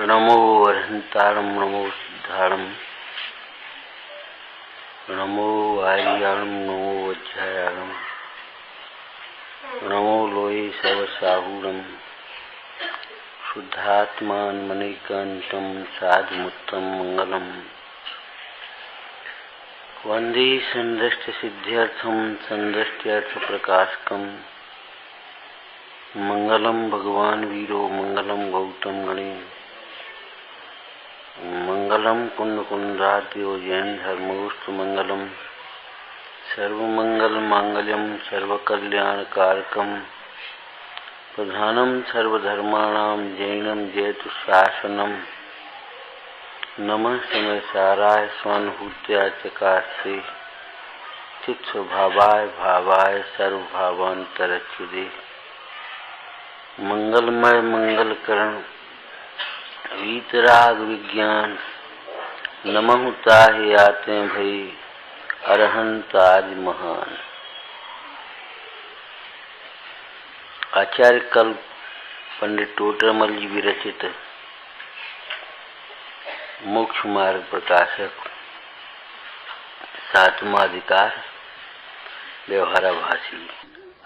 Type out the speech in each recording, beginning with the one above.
नमो अरहंतारं नमो सिद्धारं नमो आर्याणं नमो वज्रायाणं नमो लोये सर्वसाहूरं शुद्धात्मान मणिकान्तं साधुमुत्तम मंगलम् वंदे संदृष्टसिद्ध्यर्थं संदृष्ट्यर्थप्रकाशकं मंगलम भगवान वीरो मंगलम गौतम गणे मंगलम कुंड कुंडाद्यो जैन धर्मोस्तु मंगलम सर्वमंगल मांगल्यम सर्वकल्याणकारकम प्रधानम सर्वधर्माणां जैनम जयतु शासनम नमः समयसाराय स्वानुभूत्या चकास्ते चित्स्वभावाय भावाय सर्वभावान्तरच्युते मंगलमय मंगलकरण वीतराग विज्ञान नमः ताहि आते भई अरहंत आदि महान। आचार्य कल्प पंडित टोडरमल जी विरचित मोक्ष मार्ग प्रकाशक सातवां अधिकार व्यवहाराभासी।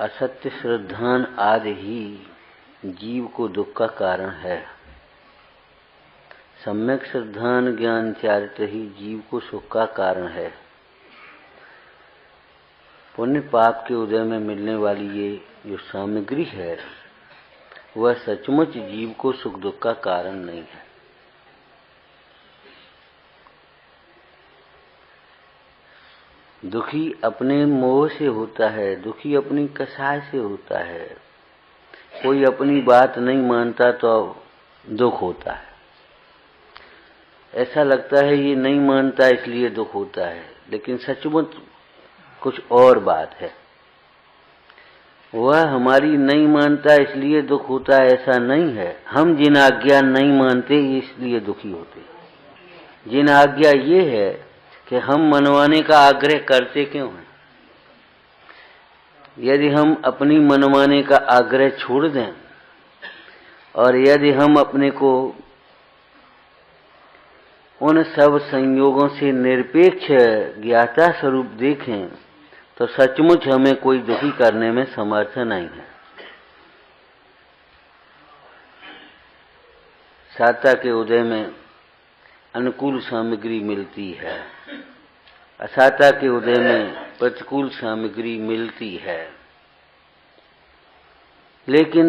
असत्य श्रद्धान आदि ही जीव को दुख का कारण है। सम्यक श्रद्धान ज्ञान चारित ही जीव को सुख का कारण है। पुण्य पाप के उदय में मिलने वाली ये जो सामग्री है वह सचमुच जीव को सुख दुख का कारण नहीं है। दुखी अपने मोह से होता है, दुखी अपनी कसाय से होता है। कोई अपनी बात नहीं मानता तो दुख होता है। ऐसा लगता है ये नहीं मानता इसलिए दुख होता है, लेकिन सचमुच कुछ और बात है। वह हमारी नहीं मानता इसलिए दुख होता है ऐसा नहीं है। हम जिन आज्ञा नहीं मानते इसलिए दुखी होते। जिन आज्ञा ये है कि हम मनवाने का आग्रह करते क्यों हैं। यदि हम अपनी मनमाने का आग्रह छोड़ दें और यदि हम अपने को उन सब संयोगों से निरपेक्ष ज्ञाता स्वरूप देखें तो सचमुच हमें कोई दुखी करने में समर्थ नहीं है। साता के उदय में अनुकूल सामग्री मिलती है, असाता के उदय में प्रतिकूल सामग्री मिलती है। लेकिन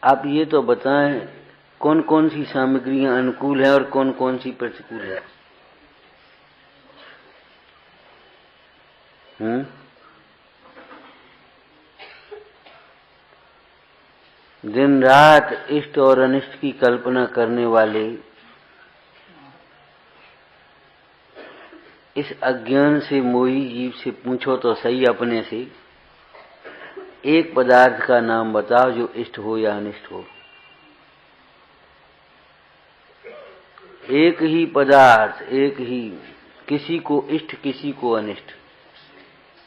आप ये तो बताएं कौन कौन सी सामग्रियां अनुकूल है और कौन कौन सी प्रतिकूल है। दिन रात इष्ट और अनिष्ट की कल्पना करने वाले इस अज्ञान से मोही जीव से पूछो तो सही अपने से, एक पदार्थ का नाम बताओ जो इष्ट हो या अनिष्ट हो। एक ही पदार्थ, एक ही, किसी को इष्ट किसी को अनिष्ट।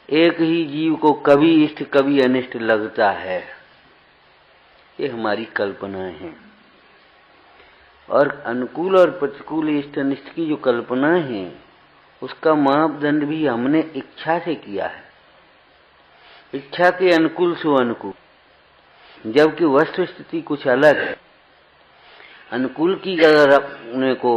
एक ही जीव को कभी इष्ट कभी अनिष्ट लगता है। ये हमारी कल्पनाएं हैं। और अनुकूल और प्रतिकूल इष्ट अनिष्ट की जो कल्पनाएं हैं उसका मापदंड भी हमने इच्छा से किया है। इच्छा के अनुकूल सो अनुकूल, जबकि वस्तु स्थिति कुछ अलग है। अनुकूल की अगर अपने को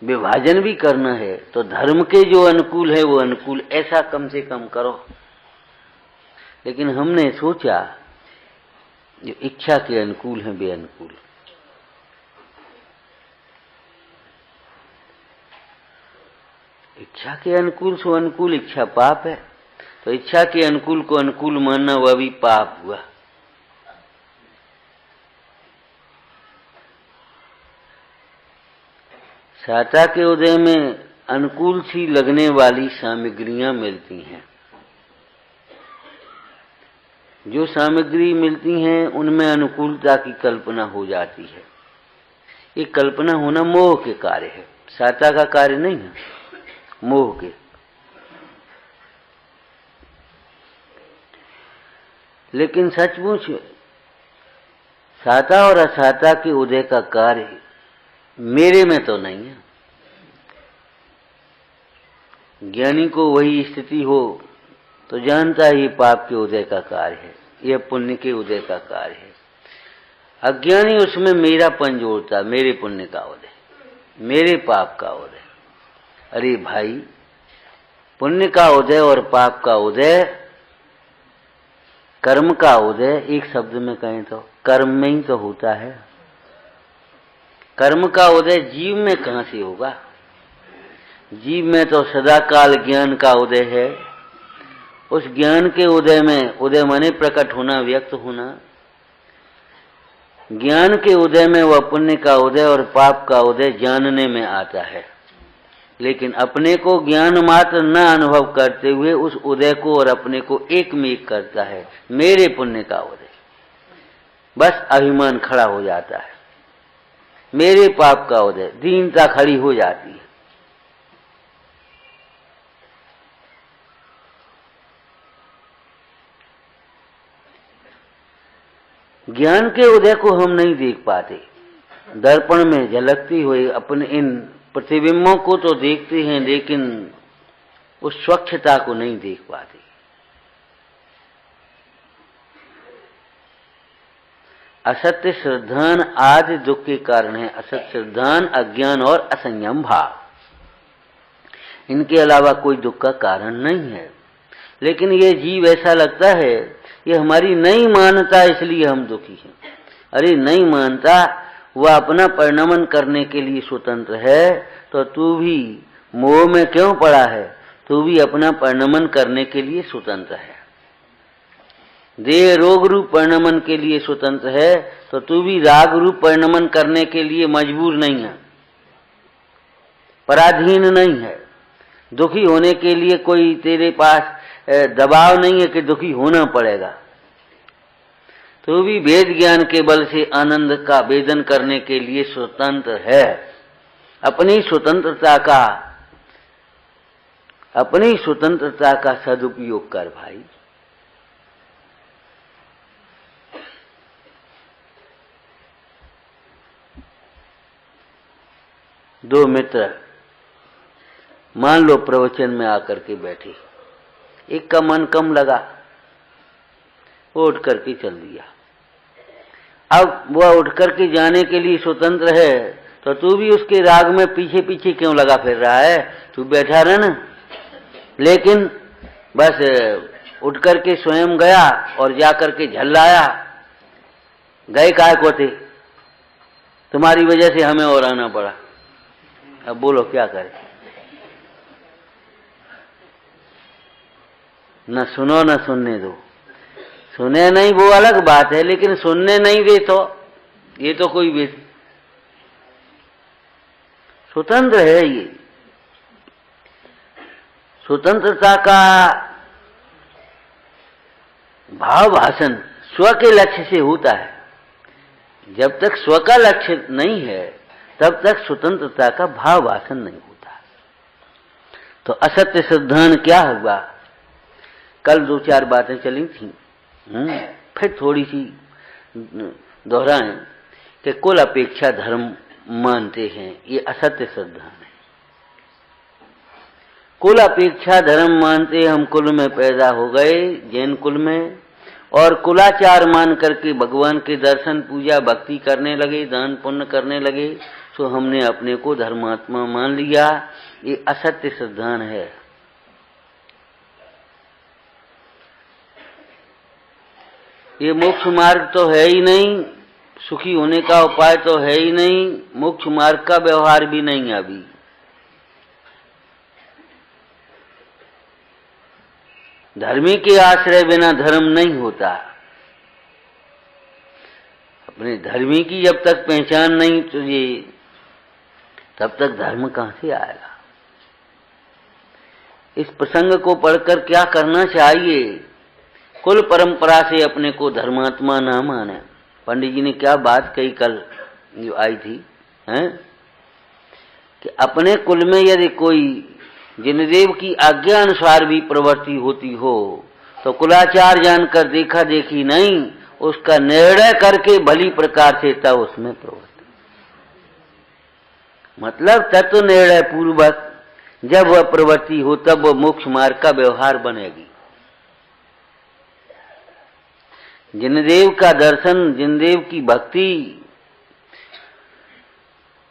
विभाजन भी करना है तो धर्म के जो अनुकूल है वो अनुकूल ऐसा कम से कम करो। लेकिन हमने सोचा जो इच्छा के अनुकूल है वे अनुकूल। इच्छा के अनुकूल सो अनुकूल, इच्छा पाप है तो इच्छा के अनुकूल को अनुकूल मानना वह भी पाप हुआ। साता के उदय में अनुकूल सी लगने वाली सामग्रियां मिलती हैं। जो सामग्री मिलती हैं उनमें अनुकूलता की कल्पना हो जाती है। ये कल्पना होना मोह के कार्य है, साता का कार्य नहीं है, मोह के। लेकिन सचमुच साता और असाता के उदय का कार्य मेरे में तो नहीं है। ज्ञानी को वही स्थिति हो तो जानता है ये पाप के उदय का कार्य है, यह पुण्य के उदय का कार्य है। अज्ञानी उसमें मेरापन जोड़ता, मेरे पुण्य का उदय, मेरे पाप का उदय। अरे भाई, पुण्य का उदय और पाप का उदय, कर्म का उदय एक शब्द में कहें तो कर्म में ही तो होता है। कर्म का उदय जीव में कहां से होगा? जीव में तो सदाकाल ज्ञान का उदय है। उस ज्ञान के उदय में, उदय माने प्रकट होना, व्यक्त होना, ज्ञान के उदय में वह पुण्य का उदय और पाप का उदय जानने में आता है। लेकिन अपने को ज्ञान मात्र न अनुभव करते हुए उस उदय को और अपने को एक में एक करता है, मेरे पुण्य का उदय। बस अभिमान खड़ा हो जाता है, मेरे पाप का उदय, दीनता खड़ी हो जाती है। ज्ञान के उदय को हम नहीं देख पाते। दर्पण में झलकती हुई अपने इन प्रतिबिंबों को तो देखते हैं, लेकिन उस स्वच्छता को नहीं देख पाते। असत्य श्रद्धान आदि दुख के कारण है। असत्य श्रद्धान, अज्ञान और असंयम भाव, इनके अलावा कोई दुख का कारण नहीं है। लेकिन ये जीव ऐसा लगता है ये हमारी नहीं मानता इसलिए हम दुखी हैं। अरे नहीं मानता, वह अपना परिणमन करने के लिए स्वतंत्र है, तो तू भी मोह में क्यों पड़ा है? तू भी अपना परिणमन करने के लिए स्वतंत्र है। देह रोग रूप परिणमन के लिए स्वतंत्र है, तो तू भी राग रूप परिणमन करने के लिए मजबूर नहीं है, पराधीन नहीं है। दुखी होने के लिए कोई तेरे पास दबाव नहीं है कि दुखी होना पड़ेगा। तो भी वेद ज्ञान के बल से आनंद का वेदन करने के लिए स्वतंत्र है। अपनी स्वतंत्रता का सदुपयोग कर भाई। दो मित्र मान लो प्रवचन में आकर के बैठे, एक का मन कम लगा, वो उठ करके चल दिया। अब वह उठ करके जाने के लिए स्वतंत्र है, तो तू भी उसके राग में पीछे पीछे क्यों लगा फिर रहा है? तू बैठा रह ना। लेकिन बस उठ करके स्वयं गया और जा करके झल्लाया, गए काय को थे, तुम्हारी वजह से हमें और आना पड़ा। अब बोलो क्या करें? न सुनो न सुनने दो। सुने नहीं वो अलग बात है, लेकिन सुनने नहीं दे तो ये तो कोई भी स्वतंत्र है। ये स्वतंत्रता का भाव भाषण स्व के लक्ष्य से होता है। जब तक स्व का लक्ष्य नहीं है तब तक स्वतंत्रता का भाव भाषण नहीं होता। तो असत्य सिद्धांत क्या हुआ? कल दो चार बातें चली थी, फिर थोड़ी सी दोहराएं कि कुल अपेक्षा धर्म मानते हैं, ये असत्य सिद्धांत है। कुल अपेक्षा धर्म मानते हम कुल में पैदा हो गए, जैन कुल में, और कुलाचार मान करके भगवान के दर्शन पूजा भक्ति करने लगे, दान पुण्य करने लगे, तो हमने अपने को धर्मात्मा मान लिया। ये असत्य सिद्धांत है। ये मोक्ष मार्ग तो है ही नहीं, सुखी होने का उपाय तो है ही नहीं, मोक्ष मार्ग का व्यवहार भी नहीं है। अभी धर्मी के आश्रय बिना धर्म नहीं होता। अपने धर्मी की जब तक पहचान नहीं तुझे, तब तक धर्म कहां से आएगा? इस प्रसंग को पढ़कर क्या करना चाहिए? कुल परंपरा से अपने को धर्मात्मा ना माने। पंडित जी ने क्या बात कही कल जो आई थी, हैं कि अपने कुल में यदि कोई जिनदेव की आज्ञा अनुसार भी प्रवृत्ति होती हो तो कुलाचार जानकर देखा देखी नहीं, उसका निर्णय करके भली प्रकार से तब उसमें प्रवृत्ति, मतलब तत्व निर्णय पूर्वक जब वह प्रवृत्ति हो तब वह मोक्ष मार्ग का व्यवहार बनेगी। जिनदेव का दर्शन, जिनदेव की भक्ति,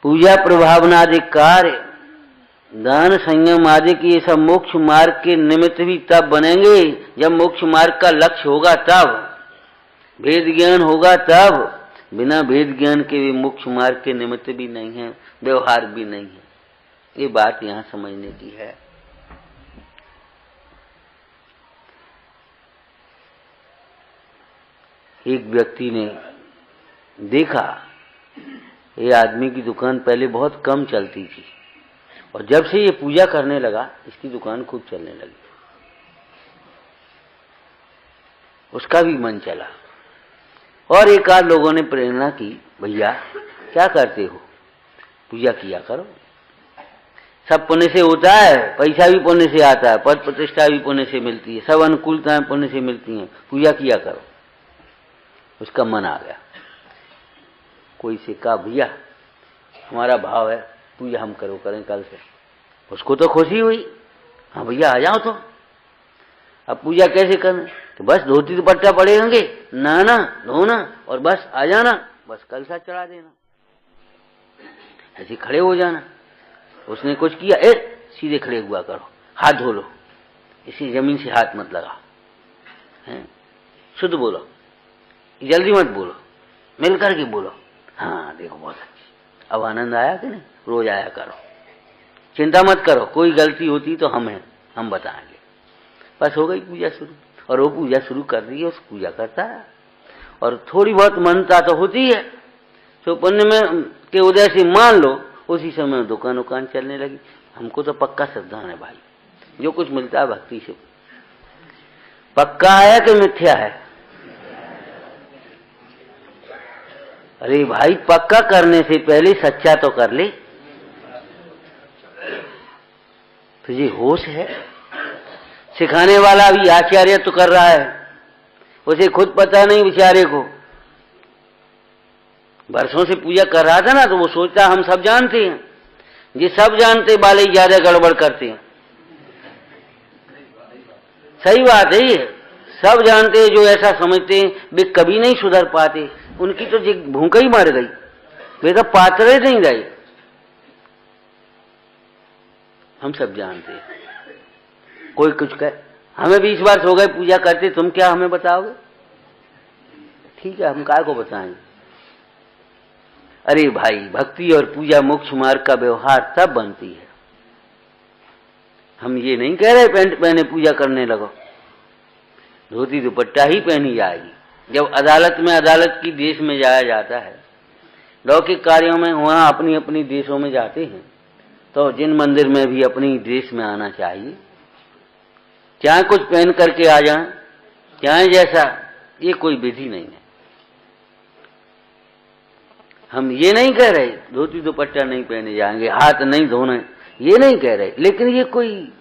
पूजा प्रभावना आदि कार्य, दान संयम आदि की ये सब मोक्ष मार्ग के निमित्त भी तब बनेंगे जब मोक्ष मार्ग का लक्ष्य होगा, तब भेद ज्ञान होगा, तब बिना भेद ज्ञान के भी मोक्ष मार्ग के निमित्त भी नहीं है, व्यवहार भी नहीं है। ये बात यहां समझने की है। एक व्यक्ति ने देखा, ये आदमी की दुकान पहले बहुत कम चलती थी और जब से ये पूजा करने लगा इसकी दुकान खूब चलने लगी। उसका भी मन चला और एक आध लोगों ने प्रेरणा की, भैया क्या करते हो, पूजा किया करो, सब पुण्य से होता है, पैसा भी पुण्य से आता है, पद प्रतिष्ठा भी पुण्य से मिलती है, सब अनुकूलताएं पुण्य से मिलती हैं, पूजा किया करो। उसका मन आ गया। कोई से कहा, भैया हमारा भाव है पूजा हम करें कल से। उसको तो खुशी हुई, हाँ भैया आ जाओ। तो अब पूजा कैसे करें? तो बस धोती दुपट्टा पड़े होंगे, नहाना धोना और बस आ जाना, बस कलशा चढ़ा देना, ऐसे खड़े हो जाना। उसने कुछ किया, सीधे खड़े हुआ करो, हाथ धो लो, इसी जमीन से हाथ मत लगा, शुद्ध बोलो, जल्दी मत बोलो, मिल करके बोलो। हाँ देखो बहुत अच्छी, अब आनंद आया कि नहीं? रोज आया करो, चिंता मत करो, कोई गलती होती तो हम बताएंगे। बस हो गई पूजा शुरू। और वो पूजा शुरू कर दी है, उस पूजा करता है और थोड़ी बहुत मनता तो होती है। तो पुण्य में के उदय से मान लो उसी समय दुकान चलने लगी। हमको तो पक्का श्रद्धा है भाई, जो कुछ मिलता है भक्ति से। पक्का है कि मिथ्या है? अरे भाई पक्का करने से पहले सच्चा तो कर ले। तुझे होश है? सिखाने वाला भी आचार्य तो कर रहा है, उसे खुद पता नहीं बेचारे को। वर्षों से पूजा कर रहा था ना, तो वो सोचता हम सब जानते हैं। ये सब जानते वाले ज्यादा गड़बड़ करते हैं। सही बात है, ये सब जानते हैं जो ऐसा समझते हैं वे कभी नहीं सुधर पाते। उनकी तो भूख ही मर गई, वे तो पात्र नहीं रहे। हम सब जानते हैं। कोई कुछ कहे, हमें 20 वर्ष हो गए पूजा करते, तुम क्या हमें बताओगे? ठीक है, हम काय को बताएंगे? अरे भाई भक्ति और पूजा मोक्ष मार्ग का व्यवहार तब बनती है। हम ये नहीं कह रहे पैंट पहने पूजा करने लगो, धोती दुपट्टा ही पहनी जाएगी। जब अदालत की देश में जाया जाता है, लौकिक कार्यों में वहां अपनी अपनी देशों में जाते हैं, तो जिन मंदिर में भी अपनी देश में आना चाहिए, चाहे कुछ पहन करके आ जाए, चाहे जैसा, ये कोई विधि नहीं है। हम ये नहीं कह रहे धोती दुपट्टा नहीं पहने जाएंगे, हाथ नहीं धोने, ये नहीं कह रहे। लेकिन ये कोई,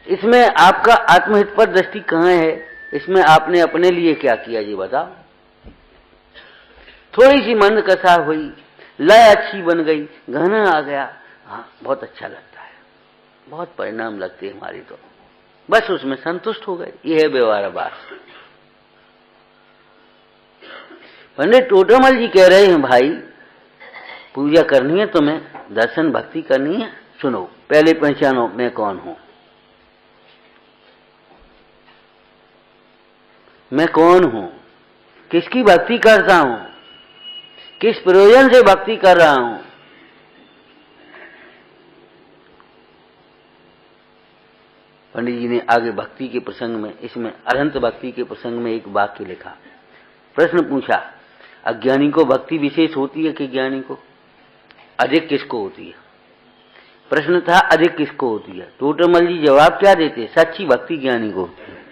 इसमें आपका आत्महित पर दृष्टि कहाँ है? इसमें आपने अपने लिए क्या किया ये बताओ। थोड़ी सी मंद कसा हुई, लय अच्छी बन गई, गाना आ गया, हाँ बहुत अच्छा लगता है, बहुत परिणाम लगते हैं हमारी, तो बस उसमें संतुष्ट हो गए। ये है व्यवहार बात। पंडित टोटोमल जी कह रहे हैं, भाई पूजा करनी है तुम्हें, दर्शन भक्ति करनी है, सुनो पहले पहचानो मैं कौन हूं। मैं कौन हूं, किसकी भक्ति करता हूं, किस प्रयोजन से भक्ति कर रहा हूं। पंडित जी ने आगे भक्ति के प्रसंग में, इसमें अरहंत भक्ति के प्रसंग में एक वाक्य लिखा। प्रश्न पूछा, अज्ञानी को भक्ति विशेष होती है कि ज्ञानी को? अधिक किसको होती है? प्रश्न था अधिक किसको होती है? टोटोमल जी जवाब क्या देते? सच्ची भक्ति ज्ञानी को होती है।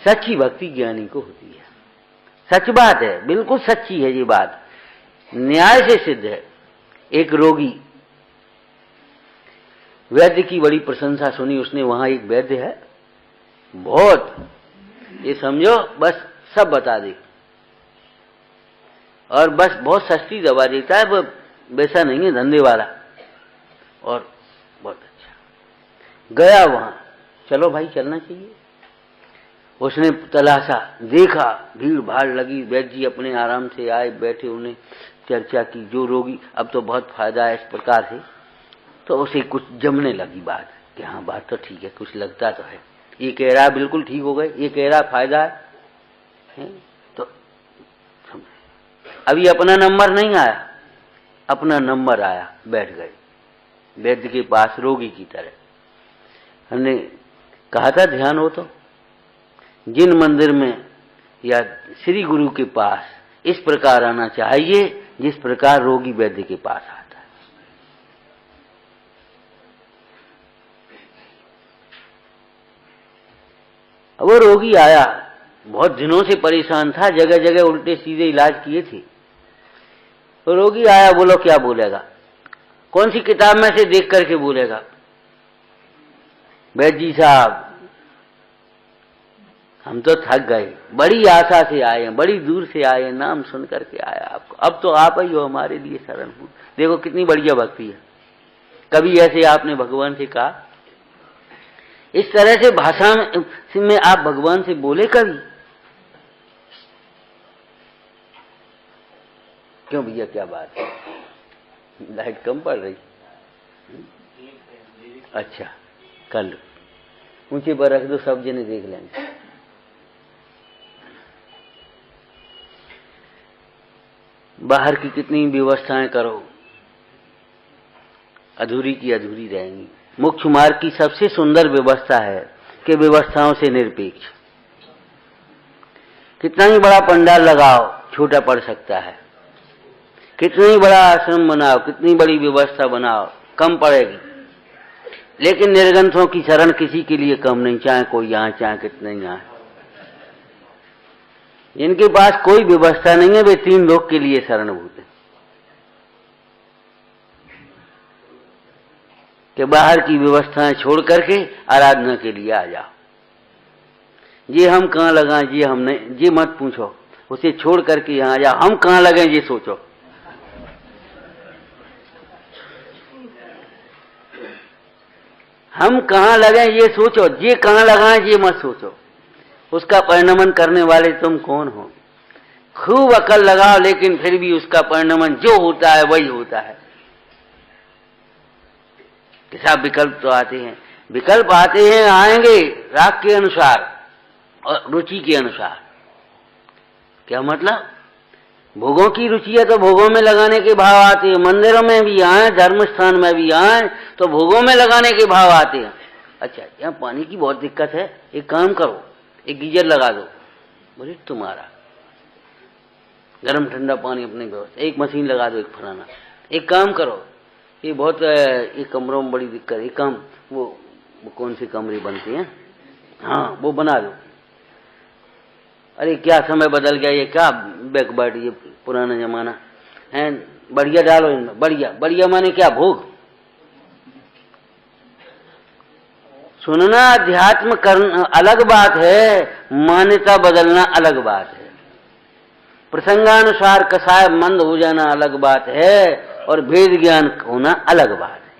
सच्ची भक्ति ज्ञानी को होती है। सच बात है, बिल्कुल सच्ची है ये बात, न्याय से सिद्ध है। एक रोगी वैद्य की बड़ी प्रशंसा सुनी उसने। वहां एक वैद्य है, बहुत ये समझो बस सब बता दे, और बस बहुत सस्ती दवा देता है, वो वैसा नहीं है, धंधे वाला, और बहुत अच्छा। गया वहां, चलो भाई चलना चाहिए। उसने तलाशा, देखा, भीड़ भाड़ लगी, वैद्य जी अपने आराम से आए, बैठे, उन्हें चर्चा की, जो रोगी अब तो बहुत फायदा है इस प्रकार से। तो उसे कुछ जमने लगी बात कि हाँ बात तो ठीक है, कुछ लगता तो है, ये कह रहा बिल्कुल ठीक हो गए, ये कह रहा फायदा है। तो अभी अपना नंबर नहीं आया, अपना नंबर आया, बैठ गए वैद्य के पास रोगी की तरह। हमने कहा था ध्यान हो तो, जिन मंदिर में या श्री गुरु के पास इस प्रकार आना चाहिए जिस प्रकार रोगी वैद्य के पास आता है। अब वो रोगी आया, बहुत दिनों से परेशान था, जगह जगह उल्टे सीधे इलाज किए थे। तो रोगी आया, बोलो क्या बोलेगा, कौन सी किताब में से देख करके बोलेगा, वैद्य जी साहब हम तो थक गए, बड़ी आशा से आए हैं, बड़ी दूर से आए हैं, नाम सुन करके आया आपको, अब तो आप ही हो हमारे लिए शरण हो। देखो कितनी बढ़िया भक्ति है। कभी ऐसे आपने भगवान से कहा, इस तरह से भाषा में आप भगवान से बोले कभी? क्यों भैया क्या बात है, लाइट कम पड़ रही? अच्छा कर लो, ऊंचे पर रख दो, सब जने देख लेंगे। बाहर की कितनी व्यवस्थाएं करो, अधूरी की अधूरी रहेंगी। मुख्य मार्ग की सबसे सुंदर व्यवस्था है कि व्यवस्थाओं से निरपेक्ष। कितना ही बड़ा पंडाल लगाओ, छोटा पड़ सकता है। कितना ही बड़ा आश्रम बनाओ, कितनी बड़ी व्यवस्था बनाओ, कम पड़ेगी। लेकिन निर्ग्रंथों की शरण किसी के लिए कम नहीं, चाहे कोई यहां, चाहे कितने यहां। जिनके पास कोई व्यवस्था नहीं है वे 3 लोग के लिए शरणभूत है, कि बाहर की व्यवस्थाएं छोड़ करके आराधना के लिए आ जाओ। ये हम कहां लगाएं, ये हम नहीं, ये मत पूछो, उसे छोड़ करके यहां आ जाओ। हम कहां लगे ये सोचो। हम कहां लगे ये सोचो, ये कहां लगाएं ये मत सोचो। उसका परिणमन करने वाले तुम कौन हो? खूब अकल लगाओ, लेकिन फिर भी उसका परिणमन जो होता है वही होता है। साहब विकल्प तो आते हैं, विकल्प आते हैं, आएंगे राग के अनुसार और रुचि के अनुसार। क्या मतलब? भोगों की रुचि है तो भोगों में लगाने के भाव आते हैं। मंदिरों में भी आए, धर्म स्थान में भी आए तो भोगों में लगाने के भाव आते हैं। अच्छा यहाँ पानी की बहुत दिक्कत है, एक काम करो, एक गीजर लगा दो। बोले तुम्हारा गर्म ठंडा पानी अपने व्यवस्था, एक मशीन लगा दो, एक फलाना। एक काम करो, ये बहुत एक कमरों में बड़ी दिक्कत है, काम वो कौन सी कमरे बनती हैं, हाँ वो बना दो। अरे क्या समय बदल गया, ये क्या बैकवर्ड, ये पुराना जमाना है, बढ़िया डालो इनमें। बढ़िया बढ़िया माने क्या? भोग। सुनना अध्यात्म करना अलग बात है, मान्यता बदलना अलग बात है। प्रसंगानुसार कसाय मंद हो जाना अलग बात है, और भेद ज्ञान होना अलग बात है।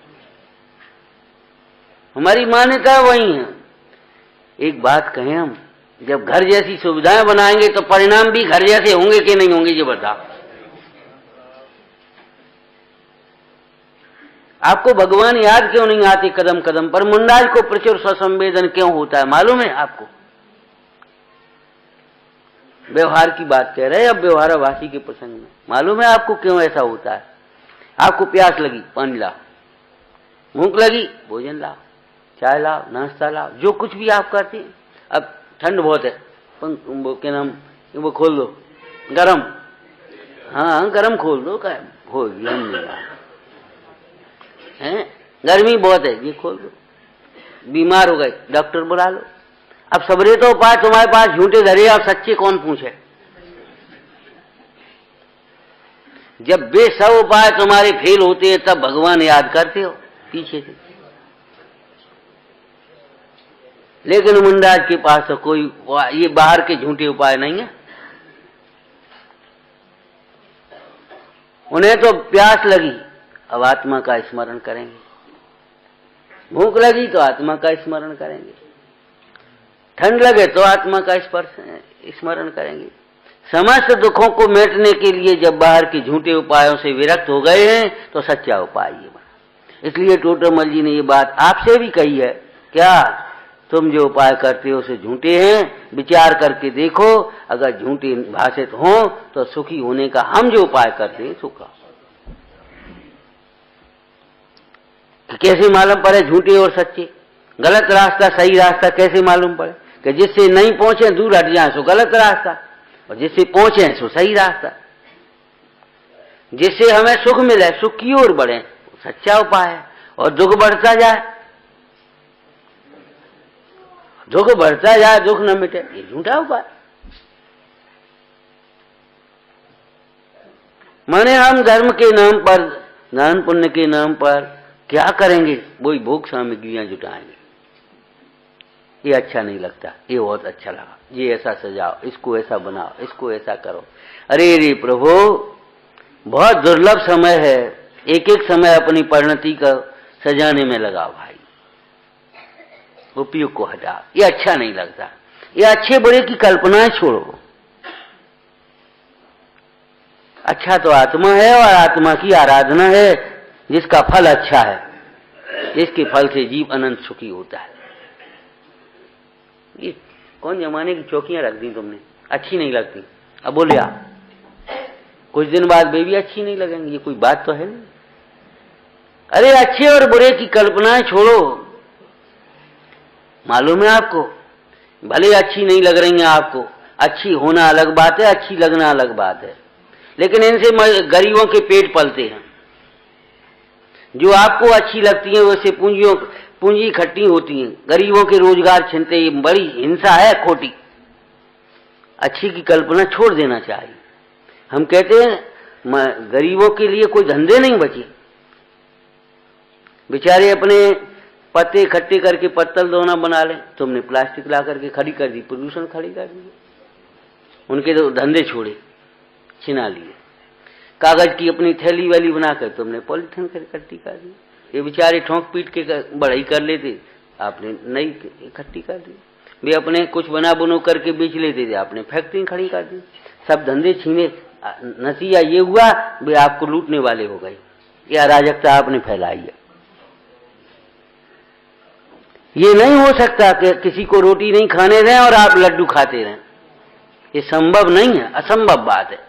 हमारी मान्यता वही है। एक बात कहें हम, जब घर जैसी सुविधाएं बनाएंगे तो परिणाम भी घर जैसे होंगे कि नहीं होंगे, ये बताओ। आपको भगवान याद क्यों नहीं आते कदम कदम पर? मुंडाज को प्रचुर स्वसंवेदन क्यों होता है, मालूम है आपको? व्यवहार की बात कह रहे हैं, अब व्यवहारवासी के प्रसंग में मालूम है आपको क्यों ऐसा होता है? आपको प्यास लगी, पानी लाओ, भूख लगी, भोजन लाओ, चाय लाओ, नाश्ता लाओ, जो कुछ भी आप करते हैं। अब ठंड बहुत है, क्या नाम, वो खोल दो, गरम, हाँ गरम खोल दो, क्या हो गया है, गर्मी बहुत है, ये खोल दो। बीमार हो गए, डॉक्टर बुला लो। अब सबरे तो उपाय तुम्हारे पास झूठे धरे, अब सच्चे कौन पूछे? जब वे सब उपाय तुम्हारे फेल होते हैं तब भगवान याद करते हो पीछे से। लेकिन मुंडाज के पास तो कोई ये बाहर के झूठे उपाय नहीं है। उन्हें तो प्यास लगी, अब आत्मा का स्मरण करेंगे, भूख लगी तो आत्मा का स्मरण करेंगे, ठंड लगे तो आत्मा का स्मरण करेंगे। समस्त दुखों को मिटने के लिए जब बाहर के झूठे उपायों से विरक्त हो गए हैं तो सच्चा उपाय ये बना। इसलिए टोटरमल जी ने ये बात आपसे भी कही है, क्या तुम जो उपाय करते हो उसे झूठे हैं, विचार करके देखो, अगर झूठे भाषित हो तो सुखी होने का हम जो उपाय करते हैं सुखा। कैसे मालूम पड़े झूठे और सच्चे, गलत रास्ता सही रास्ता कैसे मालूम पड़े? कि जिससे नहीं पहुंचे दूर हट जाए सो गलत रास्ता, और जिससे पहुंचे सो सही रास्ता। जिससे हमें सुख मिले, सुख की ओर बढ़े, सच्चा उपाय है। और दुख बढ़ता जाए, दुख बढ़ता जाए, दुख न मिटे, ये झूठा उपाय। माने हम धर्म के नाम पर, दान पुण्य के नाम पर क्या करेंगे? वही भोग सामग्रियां जुटाएंगे। ये अच्छा नहीं लगता, ये बहुत अच्छा लगा, ये ऐसा सजाओ, इसको ऐसा बनाओ, इसको ऐसा करो। अरे रे प्रभु, बहुत दुर्लभ समय है, एक एक समय अपनी परिणति का सजाने में लगाओ भाई, उपयोग को हटाओ, ये अच्छा नहीं लगता। ये अच्छे बुरे की कल्पनाएं छोड़ो। अच्छा तो आत्मा है और आत्मा की आराधना है, जिसका फल अच्छा है, जिसके फल से जीव अनंत सुखी होता है। ये कौन जमाने की चौकियां रख दी तुमने, अच्छी नहीं लगती। अब बोले आप कुछ दिन बाद बेबी अच्छी नहीं लगेंगी, ये कोई बात तो है नहीं। अरे अच्छे और बुरे की कल्पनाएं छोड़ो। मालूम है आपको, भले अच्छी नहीं लग रही हैं आपको, अच्छी होना अलग बात है, अच्छी लगना अलग बात है, लेकिन इनसे गरीबों के पेट पलते हैं। जो आपको अच्छी लगती है वैसे पूंजी इकट्ठी होती है, गरीबों के रोजगार छिनते, ये बड़ी हिंसा है खोटी। अच्छी की कल्पना छोड़ देना चाहिए। हम कहते हैं गरीबों के लिए कोई धंधे नहीं बचे, बेचारे अपने पत्ते इकट्ठे करके पत्तल दोना बना लें। तुमने प्लास्टिक ला करके खड़ी कर दी, प्रदूषण खड़ी कर दी, उनके तो धंधे छोड़े, छिना लिए। कागज की अपनी थैली वैली बनाकर तुमने पॉलिथीन इकट्ठी कर दी। ये बेचारे ठोंक पीट के बढ़ाई कर लेते, आपने नई इकट्ठी कर दी। वे अपने कुछ बना बुनो करके बेच लेते थे, आपने फैक्ट्री खड़ी कर दी। सब धंधे छीने, नतीजा ये हुआ वे आपको लूटने वाले हो गए। ये अराजकता आपने फैलाई है। ये नहीं हो सकता कि किसी को रोटी नहीं खाने दें और आप लड्डू खाते रहें, ये संभव नहीं है, असंभव बात है।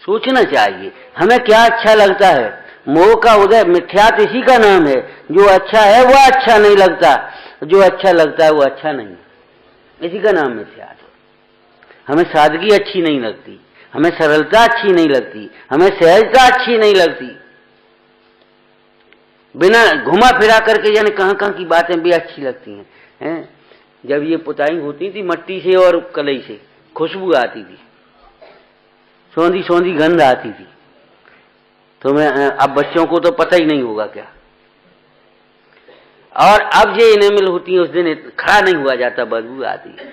सोचना चाहिए हमें क्या अच्छा लगता है। मोह का उदय, मिथ्यात्व इसी का नाम है। जो अच्छा है वो अच्छा नहीं लगता, जो अच्छा लगता है वो अच्छा नहीं, इसी का नाम मिथ्यात्व। हमें सादगी अच्छी नहीं लगती, हमें सरलता अच्छी नहीं लगती, हमें सहजता अच्छी नहीं लगती। बिना घुमा फिरा करके जाने कहां कहां की बातें भी अच्छी लगती हैं। जब ये पुताई होती थी मट्टी से और कलई से, खुशबू आती थी, सौंधी सौंधी गंध आती थी। तो मैं अब बच्चों को तो पता ही नहीं होगा क्या। और अब ये इनेमिल होती है, उस दिन खड़ा नहीं हुआ जाता, बदबू आती है।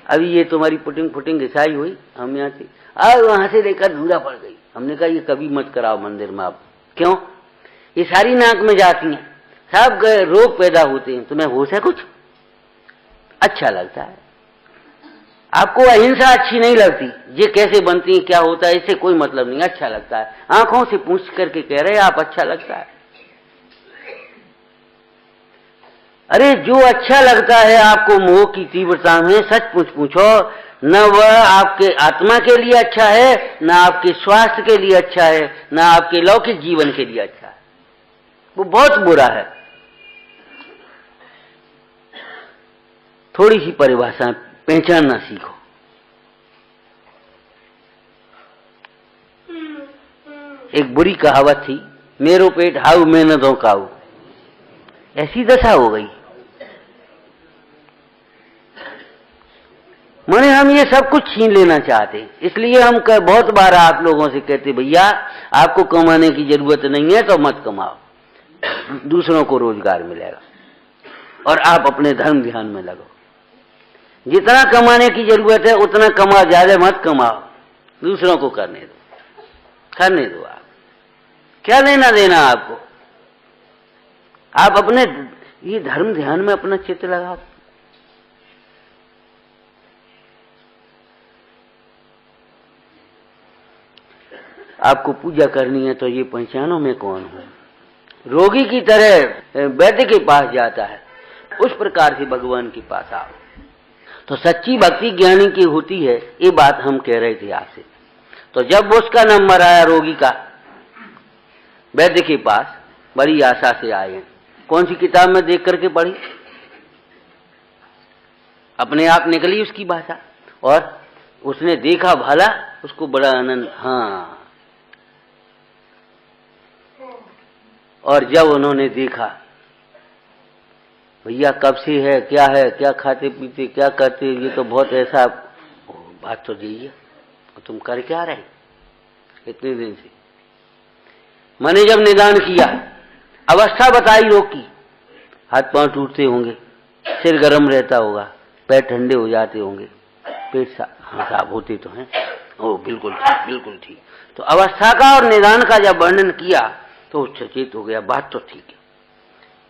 अभी ये तुम्हारी पुटिंग फुटिंग घिसाई हुई, हम यहाँ थी, अब वहां से लेकर धूरा पड़ गई। हमने कहा ये कभी मत कराओ मंदिर में आप। क्यों? ये सारी नाक में जाती हैं, सब रोग पैदा होते हैं। तुम्हें होश है कुछ? अच्छा लगता है आपको, अहिंसा अच्छी नहीं लगती। ये कैसे बनती है, क्या होता है, इससे कोई मतलब नहीं, अच्छा लगता है। आंखों से पूछ करके कह रहे आप अच्छा लगता है। अरे जो अच्छा लगता है आपको मोह की तीव्रता में, सच पूछो, न वह आपके आत्मा के लिए अच्छा है, न आपके स्वास्थ्य के लिए अच्छा है, न आपके लौकिक जीवन के लिए अच्छा है, वो बहुत बुरा है। थोड़ी सी परिभाषा पहचानना सीखो। एक बुरी कहावत थी, मेरो पेट हाउ मैं न दो काऊ। ऐसी दशा हो गई। माने हम ये सब कुछ छीन लेना चाहते, इसलिए हम बहुत बार आप लोगों से कहते भैया आपको कमाने की जरूरत नहीं है तो मत कमाओ, दूसरों को रोजगार मिलेगा। और आप अपने धर्म ध्यान में लगो। जितना कमाने की जरूरत है उतना कमाओ, ज्यादा मत कमाओ, दूसरों को करने दो। आप क्या लेना देना आपको? आप अपने ये धर्म ध्यान में अपना चित्त लगाओ। आपको पूजा करनी है तो ये पहचानो मैं कौन हूं। रोगी की तरह वैद्य के पास जाता है, उस प्रकार से भगवान के पास आओ। तो सच्ची भक्ति ज्ञानी की होती है, ये बात हम कह रहे थे आपसे। तो जब उसका नंबर आया रोगी का, वैद्य के पास बड़ी आशा से आए। कौन सी किताब में देख करके पढ़ी? अपने आप निकली उसकी भाषा, और उसने देखा भला, उसको बड़ा आनंद। हाँ, और जब उन्होंने देखा भैया कब से है, क्या खाते पीते, क्या करते, ये तो बहुत ऐसा बात तो दीजिए, तुम कर क्या रहे इतने दिन से। मैंने जब निदान किया, अवस्था बताई रोग की, हाथ पांव टूटते होंगे, सिर गर्म रहता होगा, पैर ठंडे हो जाते होंगे, पेट साफ होते तो हैं। ओ बिल्कुल ठीक। तो अवस्था का और निदान का जब वर्णन किया तो सचेत हो गया, बात तो ठीक है।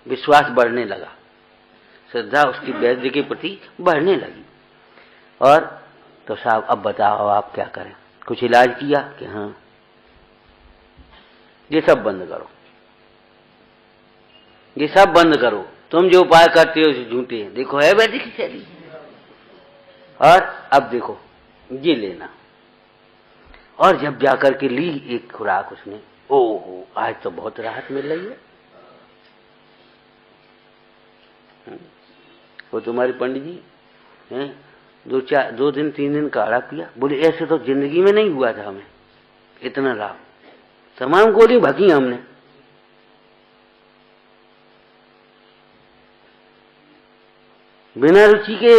विश्वास बढ़ने लगा, श्रद्धा उसकी वैद्य के प्रति बढ़ने लगी। और तो साहब अब बताओ आप क्या करें? कुछ इलाज किया कि हाँ ये सब बंद करो, ये सब बंद करो, तुम जो उपाय करते हो झूठे हैं। देखो है वैद्य की शैली। और अब देखो ये लेना। और जब जाकर के ली एक खुराक उसने, ओहो आज तो बहुत राहत मिल रही है। वो तुम्हारे पंडित जी हैं, 2 दिन 3 दिन काढ़ा पिया, बोले ऐसे तो जिंदगी में नहीं हुआ था हमें इतना लाभ। तमाम गोली भगी हमने। बिना रुचि के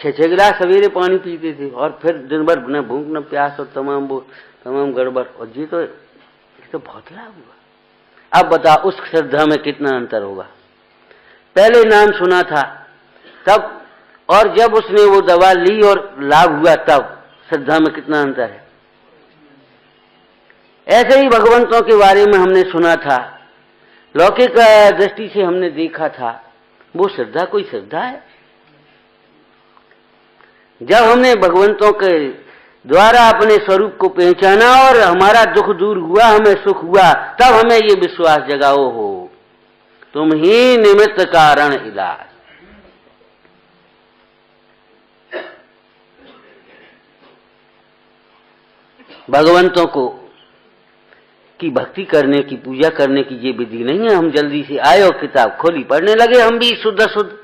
6 गिलास सवेरे पानी पीते थे, और फिर दिन भर न भूख न प्यास, और तमाम गड़बड़। और ये तो बहुत लाभ हुआ। अब बता उस श्रद्धा में कितना अंतर होगा। पहले नाम सुना था तब, और जब उसने वो दवा ली और लाभ हुआ तब, श्रद्धा में कितना अंतर है। ऐसे ही भगवंतों के बारे में हमने सुना था, लौकिक दृष्टि से हमने देखा था, वो श्रद्धा कोई श्रद्धा है? जब हमने भगवंतों के द्वारा अपने स्वरूप को पहचाना और हमारा दुख दूर हुआ, हमें सुख हुआ, तब हमें ये विश्वास जगाओ हो तुम ही निमित्त कारण इलाज। भगवंतों को की भक्ति करने की, पूजा करने की ये विधि नहीं है। हम जल्दी से आए और किताब खोली, पढ़ने लगे, हम भी शुद्ध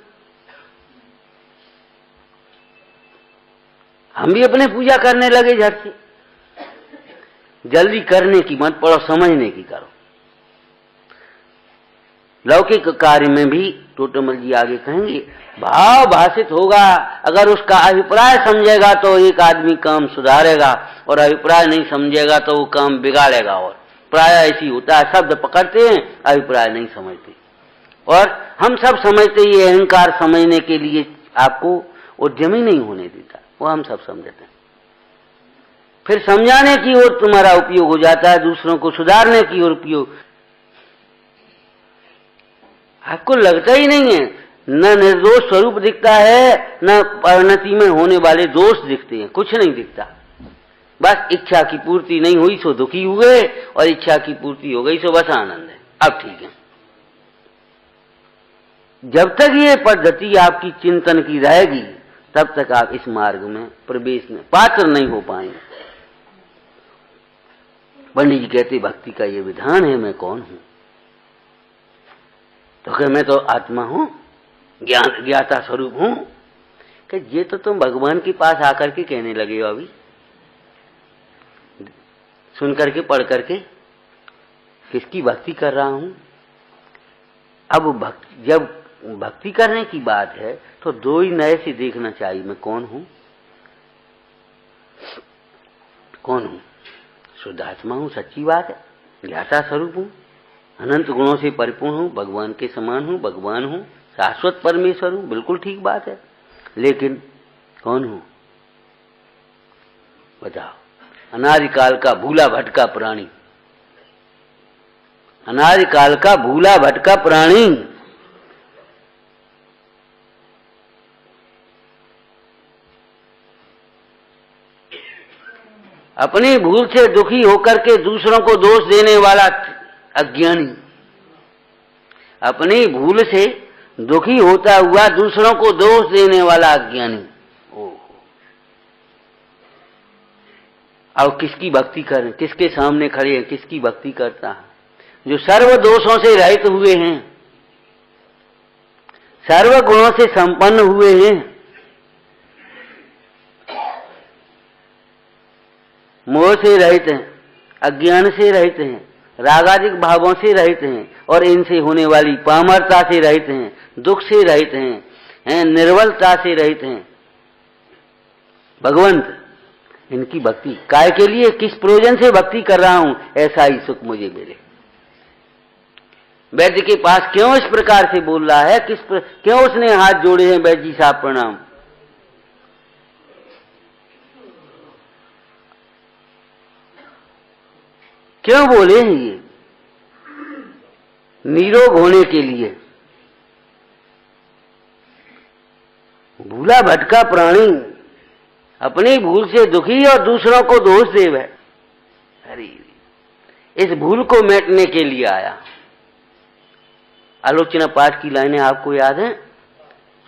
हम भी अपने पूजा करने लगे झट से। जल्दी करने की मत पढ़ो, समझने की करो। लौकिक कार्य में भी टोटमल जी आगे कहेंगे, भाव भाषित होगा। अगर उसका अभिप्राय समझेगा तो एक आदमी काम सुधारेगा, और अभिप्राय नहीं समझेगा तो वो काम बिगाड़ेगा। और प्राय ऐसी होता है, शब्द पकड़ते हैं, अभिप्राय नहीं समझते। और हम सब समझते, ये अहंकार समझने के लिए आपको उद्यमी नहीं होने देता, वो हम सब समझते हैं। फिर समझाने की ओर तुम्हारा उपयोग हो जाता है, दूसरों को सुधारने की ओर उपयोग। आपको लगता ही नहीं है, न निर्दोष स्वरूप दिखता है, न परिणति में होने वाले दोष दिखते हैं, कुछ नहीं दिखता। बस इच्छा की पूर्ति नहीं हुई सो दुखी हुए, और इच्छा की पूर्ति हो गई सो बस आनंद है। अब ठीक है। जब तक ये पद्धति आपकी चिंतन की रहेगी, तब तक आप इस मार्ग में प्रवेश में पात्र नहीं हो पाएंगे। पंडित जी कहते भक्ति का ये विधान है, मैं कौन हूं? तो क्या मैं तो आत्मा हूं, ज्ञाता स्वरूप हूं? कि ये तो तुम भगवान के पास आकर के कहने लगे हो, अभी सुन करके पढ़ करके किसकी भक्ति कर रहा हूं। अब जब भक्ति करने की बात है तो दो ही नए से देखना चाहिए, मैं कौन हूं? कौन हूं? शुद्ध आत्मा हूं, सच्ची बात है, ज्ञाता स्वरूप हूं, अनंत गुणों से परिपूर्ण हूं, भगवान के समान हूं, भगवान हूं, शाश्वत परमेश्वर हूं, बिल्कुल ठीक बात है, लेकिन कौन हूं बताओ? अनादिकाल का भूला भटका प्राणी, अनादिकाल का भूला भटका प्राणी। अपनी भूल से दुखी होकर के दूसरों को दोष देने वाला अज्ञानी, अपनी भूल से दुखी होता हुआ दूसरों को दोष देने वाला अज्ञानी। अब किसकी भक्ति करें? किसके सामने खड़े हैं? किसकी भक्ति करता है? जो सर्व दोषों से रहित हुए हैं, सर्व गुणों से संपन्न हुए हैं, मोह से रहित हैं, अज्ञान से रहित हैं, रागादिक भावों से रहित हैं, और इनसे होने वाली पामरता से रहित हैं, दुख से रहित हैं, निर्बलता से रहित हैं। भगवंत, इनकी भक्ति काय के लिए, किस प्रयोजन से भक्ति कर रहा हूं? ऐसा ही सुख मुझे मिले। वैद्य के पास क्यों इस प्रकार से बोल रहा है? क्यों उसने हाथ जोड़े हैं? वैद्य जी साहब प्रणाम। क्यों बोले हैं ये? निरोग होने के लिए। भूला भटका प्राणी अपनी भूल से दुखी और दूसरों को दोष देव है। अरे इस भूल को मिटने के लिए आया। आलोचना पाठ की लाइनें आपको याद हैं?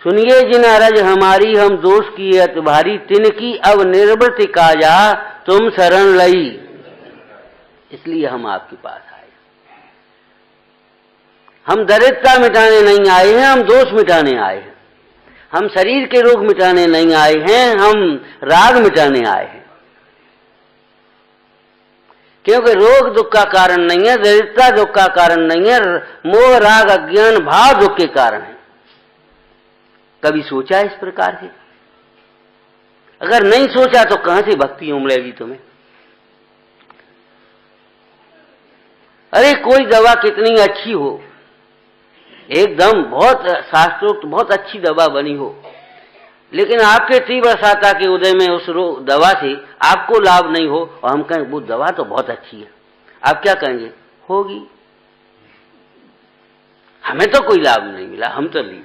सुनिए जिन अरज हमारी, हम दोष की अत भारी, तिनकी अब निर्वृत्ति काजा, तुम शरण लई। इसलिए हम आपके पास आए। हम दरिद्रता मिटाने नहीं आए हैं, हम दोष मिटाने आए हैं। हम शरीर के रोग मिटाने नहीं आए हैं, हम राग मिटाने आए हैं। क्योंकि रोग दुख का कारण नहीं है, दरिद्रता दुख का कारण नहीं है, मोह राग अज्ञान भाव दुख के कारण है। कभी सोचा इस प्रकार से? अगर नहीं सोचा तो कहां से भक्ति उमड़ेगी तुम्हें? अरे कोई दवा कितनी अच्छी हो, एकदम बहुत शास्त्रोक्त बहुत अच्छी दवा बनी हो, लेकिन आपके तीव्र साता के उदय में उस दवा से आपको लाभ नहीं हो, और हम कहें वो दवा तो बहुत अच्छी है, आप क्या कहेंगे? होगी, हमें तो कोई लाभ नहीं मिला, हम तो ली।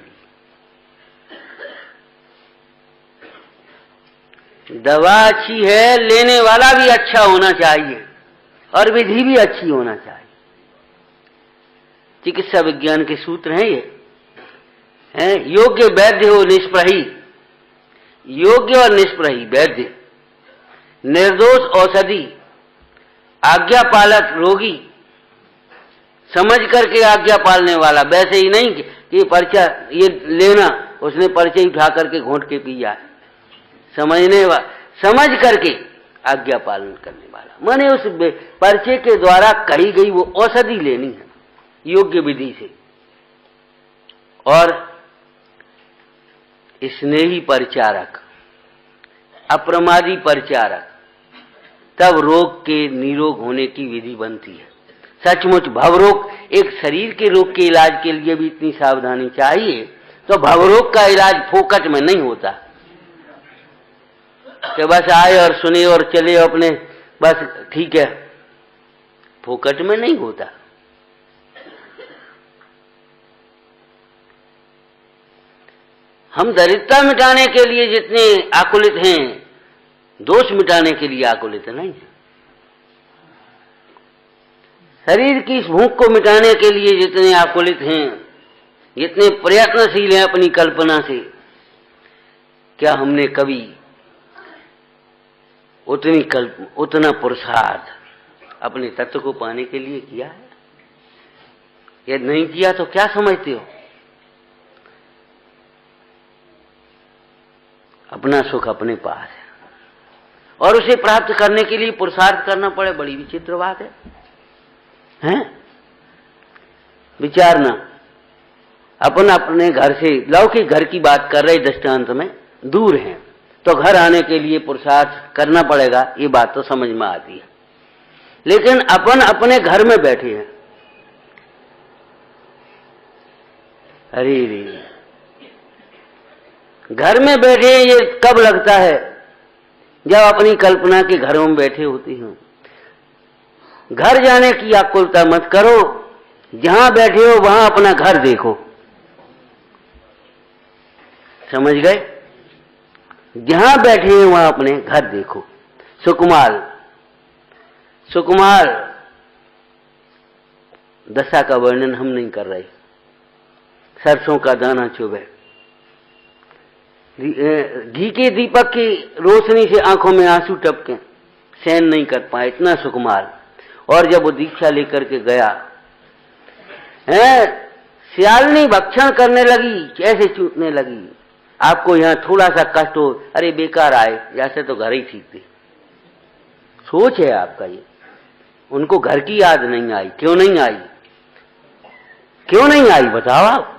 दवा अच्छी है, लेने वाला भी अच्छा होना चाहिए, और विधि भी अच्छी होना चाहिए। चिकित्सा विज्ञान के सूत्र हैं ये, हैं योग्य वैद्य हो निष्प्रही, योग्य और निष्प्रही वैद्य, निर्दोष औषधि, आज्ञा पालक रोगी, समझ करके आज्ञा पालने वाला। वैसे ही नहीं कि पर्चा ये लेना, उसने पर्चे उठा करके घोंट के पिया, समझ करके आज्ञा पालन करने वाला, माने उस पर्चे के द्वारा कही गई वो औषधि लेनी है योग्य विधि से। और स्नेही परिचारक, अप्रमादी परिचारक, तब रोग के निरोग होने की विधि बनती है। सचमुच भवरोग, एक शरीर के रोग के इलाज के लिए भी इतनी सावधानी चाहिए, तो भवरोग का इलाज फोकट में नहीं होता कि बस आए और सुने और चले अपने, बस ठीक है, फोकट में नहीं होता। हम दरिद्रता मिटाने के लिए जितने आकुलित हैं, दोष मिटाने के लिए आकुलित नहीं है। शरीर की इस भूख को मिटाने के लिए जितने आकुलित हैं, जितने प्रयत्नशील हैं अपनी कल्पना से, क्या हमने कभी उतना पुरुषार्थ अपने तत्व को पाने के लिए किया है? यदि नहीं किया तो क्या समझते हो? अपना सुख अपने पास है, और उसे प्राप्त करने के लिए पुरुषार्थ करना पड़े, बड़ी विचित्र बात है, हैं? विचारना। अपन अपने घर से, लौकिक घर की बात कर रहे दृष्टांत में, दूर हैं तो घर आने के लिए पुरुषार्थ करना पड़ेगा, ये बात तो समझ में आती है। लेकिन अपन अपने घर में बैठे हैं, अरे रे घर में बैठे ये कब लगता है? जब अपनी कल्पना के घरों में बैठे होते हो। घर जाने की आकुलता मत करो, जहां बैठे हो वहां अपना घर देखो। समझ गए? जहां बैठे हो वहां अपने घर देखो। सुकुमार सुकुमार दशा का वर्णन हम नहीं कर रहे। सरसों का दाना चुभे, घी के दीपक की रोशनी से आंखों में आंसू टपके, सहन नहीं कर पाए, इतना सुकुमार। और जब वो दीक्षा लेकर के गया है, सियालनी भक्षण करने लगी, ऐसे चूटने लगी। आपको यहां थोड़ा सा कष्ट हो, अरे बेकार आए, जैसे तो घर ही ठीक थे। सोच है आपका ये। उनको घर की याद नहीं आई। क्यों नहीं आई? क्यों नहीं आई बताओ आप?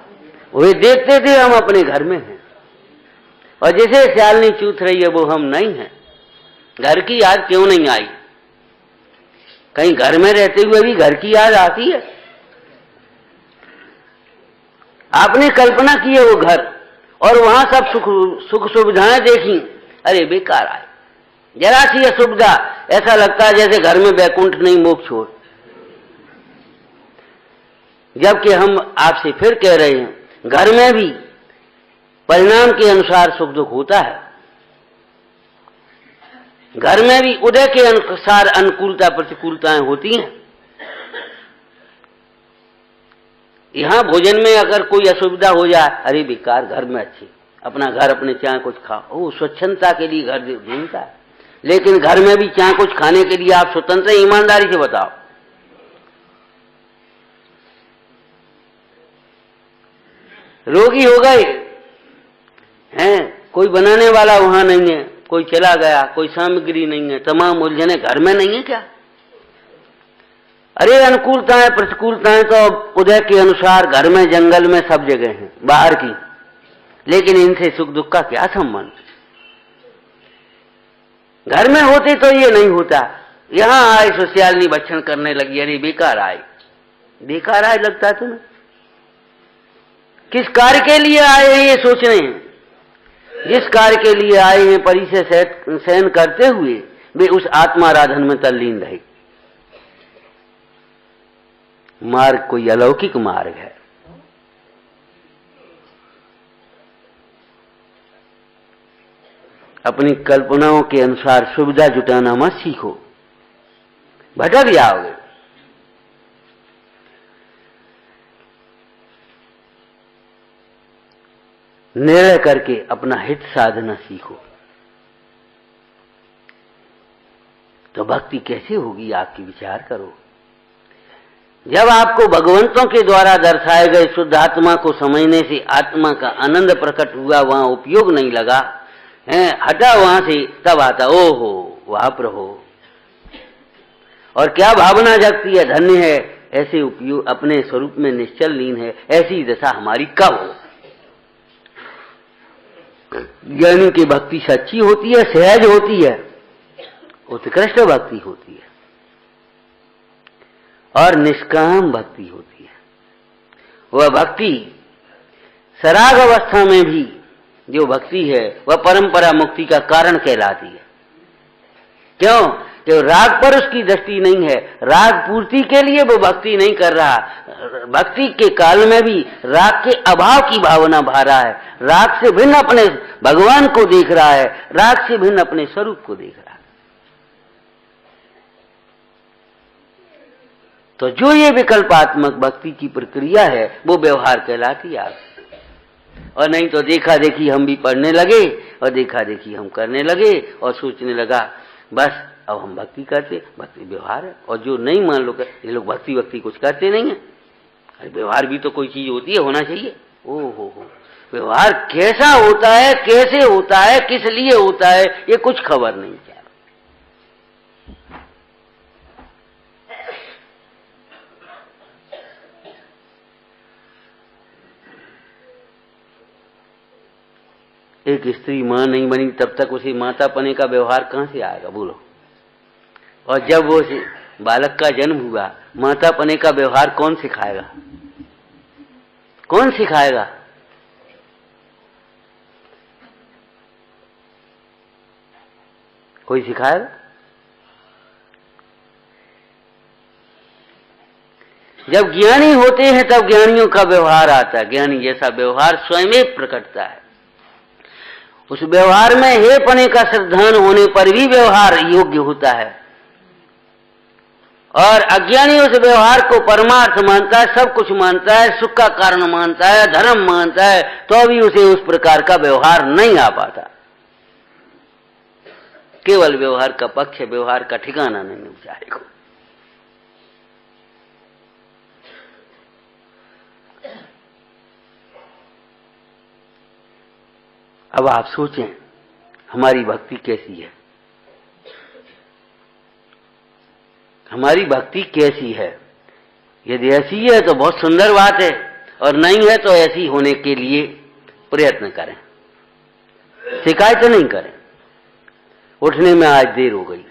वे देखते थे हम अपने घर में हैं, और जैसे सियालनी चूथ रही है वो हम नहीं हैं। घर की याद क्यों नहीं आई? कहीं घर में रहते हुए भी घर की याद आती है? आपने कल्पना की है वो घर, और वहां सब सुख सुविधाएं देखी, अरे बेकार आए। जरा सी असुविधा, ऐसा लगता है जैसे घर में वैकुंठ नहीं मोक्ष हो। जबकि हम आपसे फिर कह रहे हैं, घर में भी परिणाम के अनुसार सुख दुख होता है। घर में भी उदय के अनुसार अनुकूलता प्रतिकूलताएं होती हैं। यहां भोजन में अगर कोई असुविधा हो जाए, अरे बेकार, घर में अच्छी, अपना घर अपने चाहे कुछ खाओ। वो स्वच्छंदता के लिए घर ढूंढता है, लेकिन घर में भी चाहे कुछ खाने के लिए आप स्वतंत्र हैं? ईमानदारी से बताओ। रोगी हो गए हैं, कोई बनाने वाला वहां नहीं है, कोई चला गया, कोई सामग्री नहीं है, तमाम उलझने घर में नहीं है क्या? अरे अनुकूलताएं प्रतिकूलताएं तो उदय के अनुसार घर में, जंगल में, सब जगह हैं बाहर की, लेकिन इनसे सुख दुख का क्या संबंध? घर में होते तो ये नहीं होता। यहां आए सोशियालनी भक्षण करने लगी, अरे बेकार आए। बेकार आए लगता है तुम्हें? किस कार्य के लिए आए हैं ये सोच रहे हैं? जिस कार्य के लिए आए हैं परी से सहन करते हुए वे उस आत्माराधन में तल्लीन रहे। मार्ग कोई अलौकिक मार्ग है। अपनी कल्पनाओं के अनुसार सुविधा जुटाना मत सीखो, भटक जाओगे। निर्णय करके अपना हित साधना सीखो, तो भक्ति कैसे होगी आपकी विचार करो। जब आपको भगवंतों के द्वारा दर्शाए गए शुद्ध आत्मा को समझने से आत्मा का आनंद प्रकट हुआ, वहां उपयोग नहीं लगा है, हटा वहां से, तब आता ओहो वाह प्रभु। और क्या भावना जगती है, धन्य है ऐसे उपयोग, अपने स्वरूप में निश्चल लीन है, ऐसी दशा हमारी कब हो। ज्ञानी की भक्ति सच्ची होती है, सहज होती है, उत्कृष्ट भक्ति होती है, और निष्काम भक्ति होती है। वह भक्ति सराग अवस्था में भी जो भक्ति है वह परंपरा मुक्ति का कारण कहलाती है। क्यों? कि राग पर उसकी दृष्टि नहीं है, राग पूर्ति के लिए वो भक्ति नहीं कर रहा, भक्ति के काल में भी राग के अभाव की भावना भा रहा है, राग से भिन्न अपने भगवान को देख रहा है, राग से भिन्न अपने स्वरूप को देख रहा है। तो जो ये विकल्पात्मक भक्ति की प्रक्रिया है वो व्यवहार कहलाती है। और नहीं तो देखा देखी हम भी पढ़ने लगे, और देखा देखी हम करने लगे, और सोचने लगा बस अब हम भक्ति करते, भक्ति व्यवहार है। और जो नहीं मान लो, ये लोग भक्ति कुछ करते नहीं है, अरे व्यवहार भी तो कोई चीज होती है, होना चाहिए। ओ हो, व्यवहार कैसा होता है, कैसे होता है, किस लिए होता है, ये कुछ खबर नहीं। एक स्त्री मां नहीं बनी तब तक उसे माता पने का व्यवहार कहां से आएगा, बोलो। और जब वो बालक का जन्म हुआ, माता पने का व्यवहार कौन सिखाएगा? कौन सिखाएगा? कोई सिखाएगा? जब ज्ञानी होते हैं तब ज्ञानियों का व्यवहार आता है, ज्ञानी जैसा व्यवहार स्वयं ही प्रकटता है। उस व्यवहार में हे पने का श्रद्धान होने पर भी व्यवहार योग्य होता है, और अज्ञानी उस व्यवहार को परमार्थ मानता है, सब कुछ मानता है, सुख का कारण मानता है, धर्म मानता है, तो भी उसे उस प्रकार का व्यवहार नहीं आ पाता। केवल व्यवहार का पक्ष, व्यवहार का ठिकाना नहीं बेचारे को। अब आप सोचें हमारी भक्ति कैसी है, हमारी भक्ति कैसी है। यदि ऐसी है तो बहुत सुंदर बात है, और नहीं है तो ऐसी होने के लिए प्रयत्न करें, शिकायत नहीं करें। उठने में आज देर हो गई,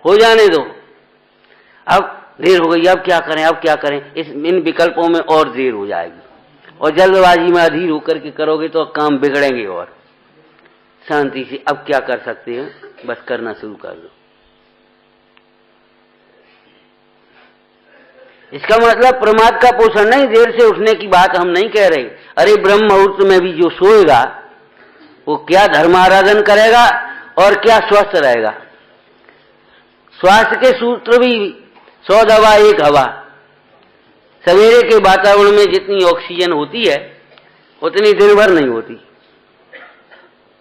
हो जाने दो, अब देर हो गई, अब क्या करें, अब क्या करें, इन विकल्पों में और देर हो जाएगी, और जल्दबाजी में अधीर होकर के करोगे तो काम बिगड़ेंगे। और शांति से अब क्या कर सकते हैं, बस करना शुरू कर दो। इसका मतलब प्रमाद का पोषण नहीं, देर से उठने की बात हम नहीं कह रहे। अरे ब्रह्म मुहूर्त में भी जो सोएगा वो क्या धर्माराधन करेगा और क्या स्वस्थ रहेगा। स्वास्थ्य के सूत्र भी 100 दवा 1 हवा। सवेरे के वातावरण में जितनी ऑक्सीजन होती है उतनी दिन भर नहीं होती,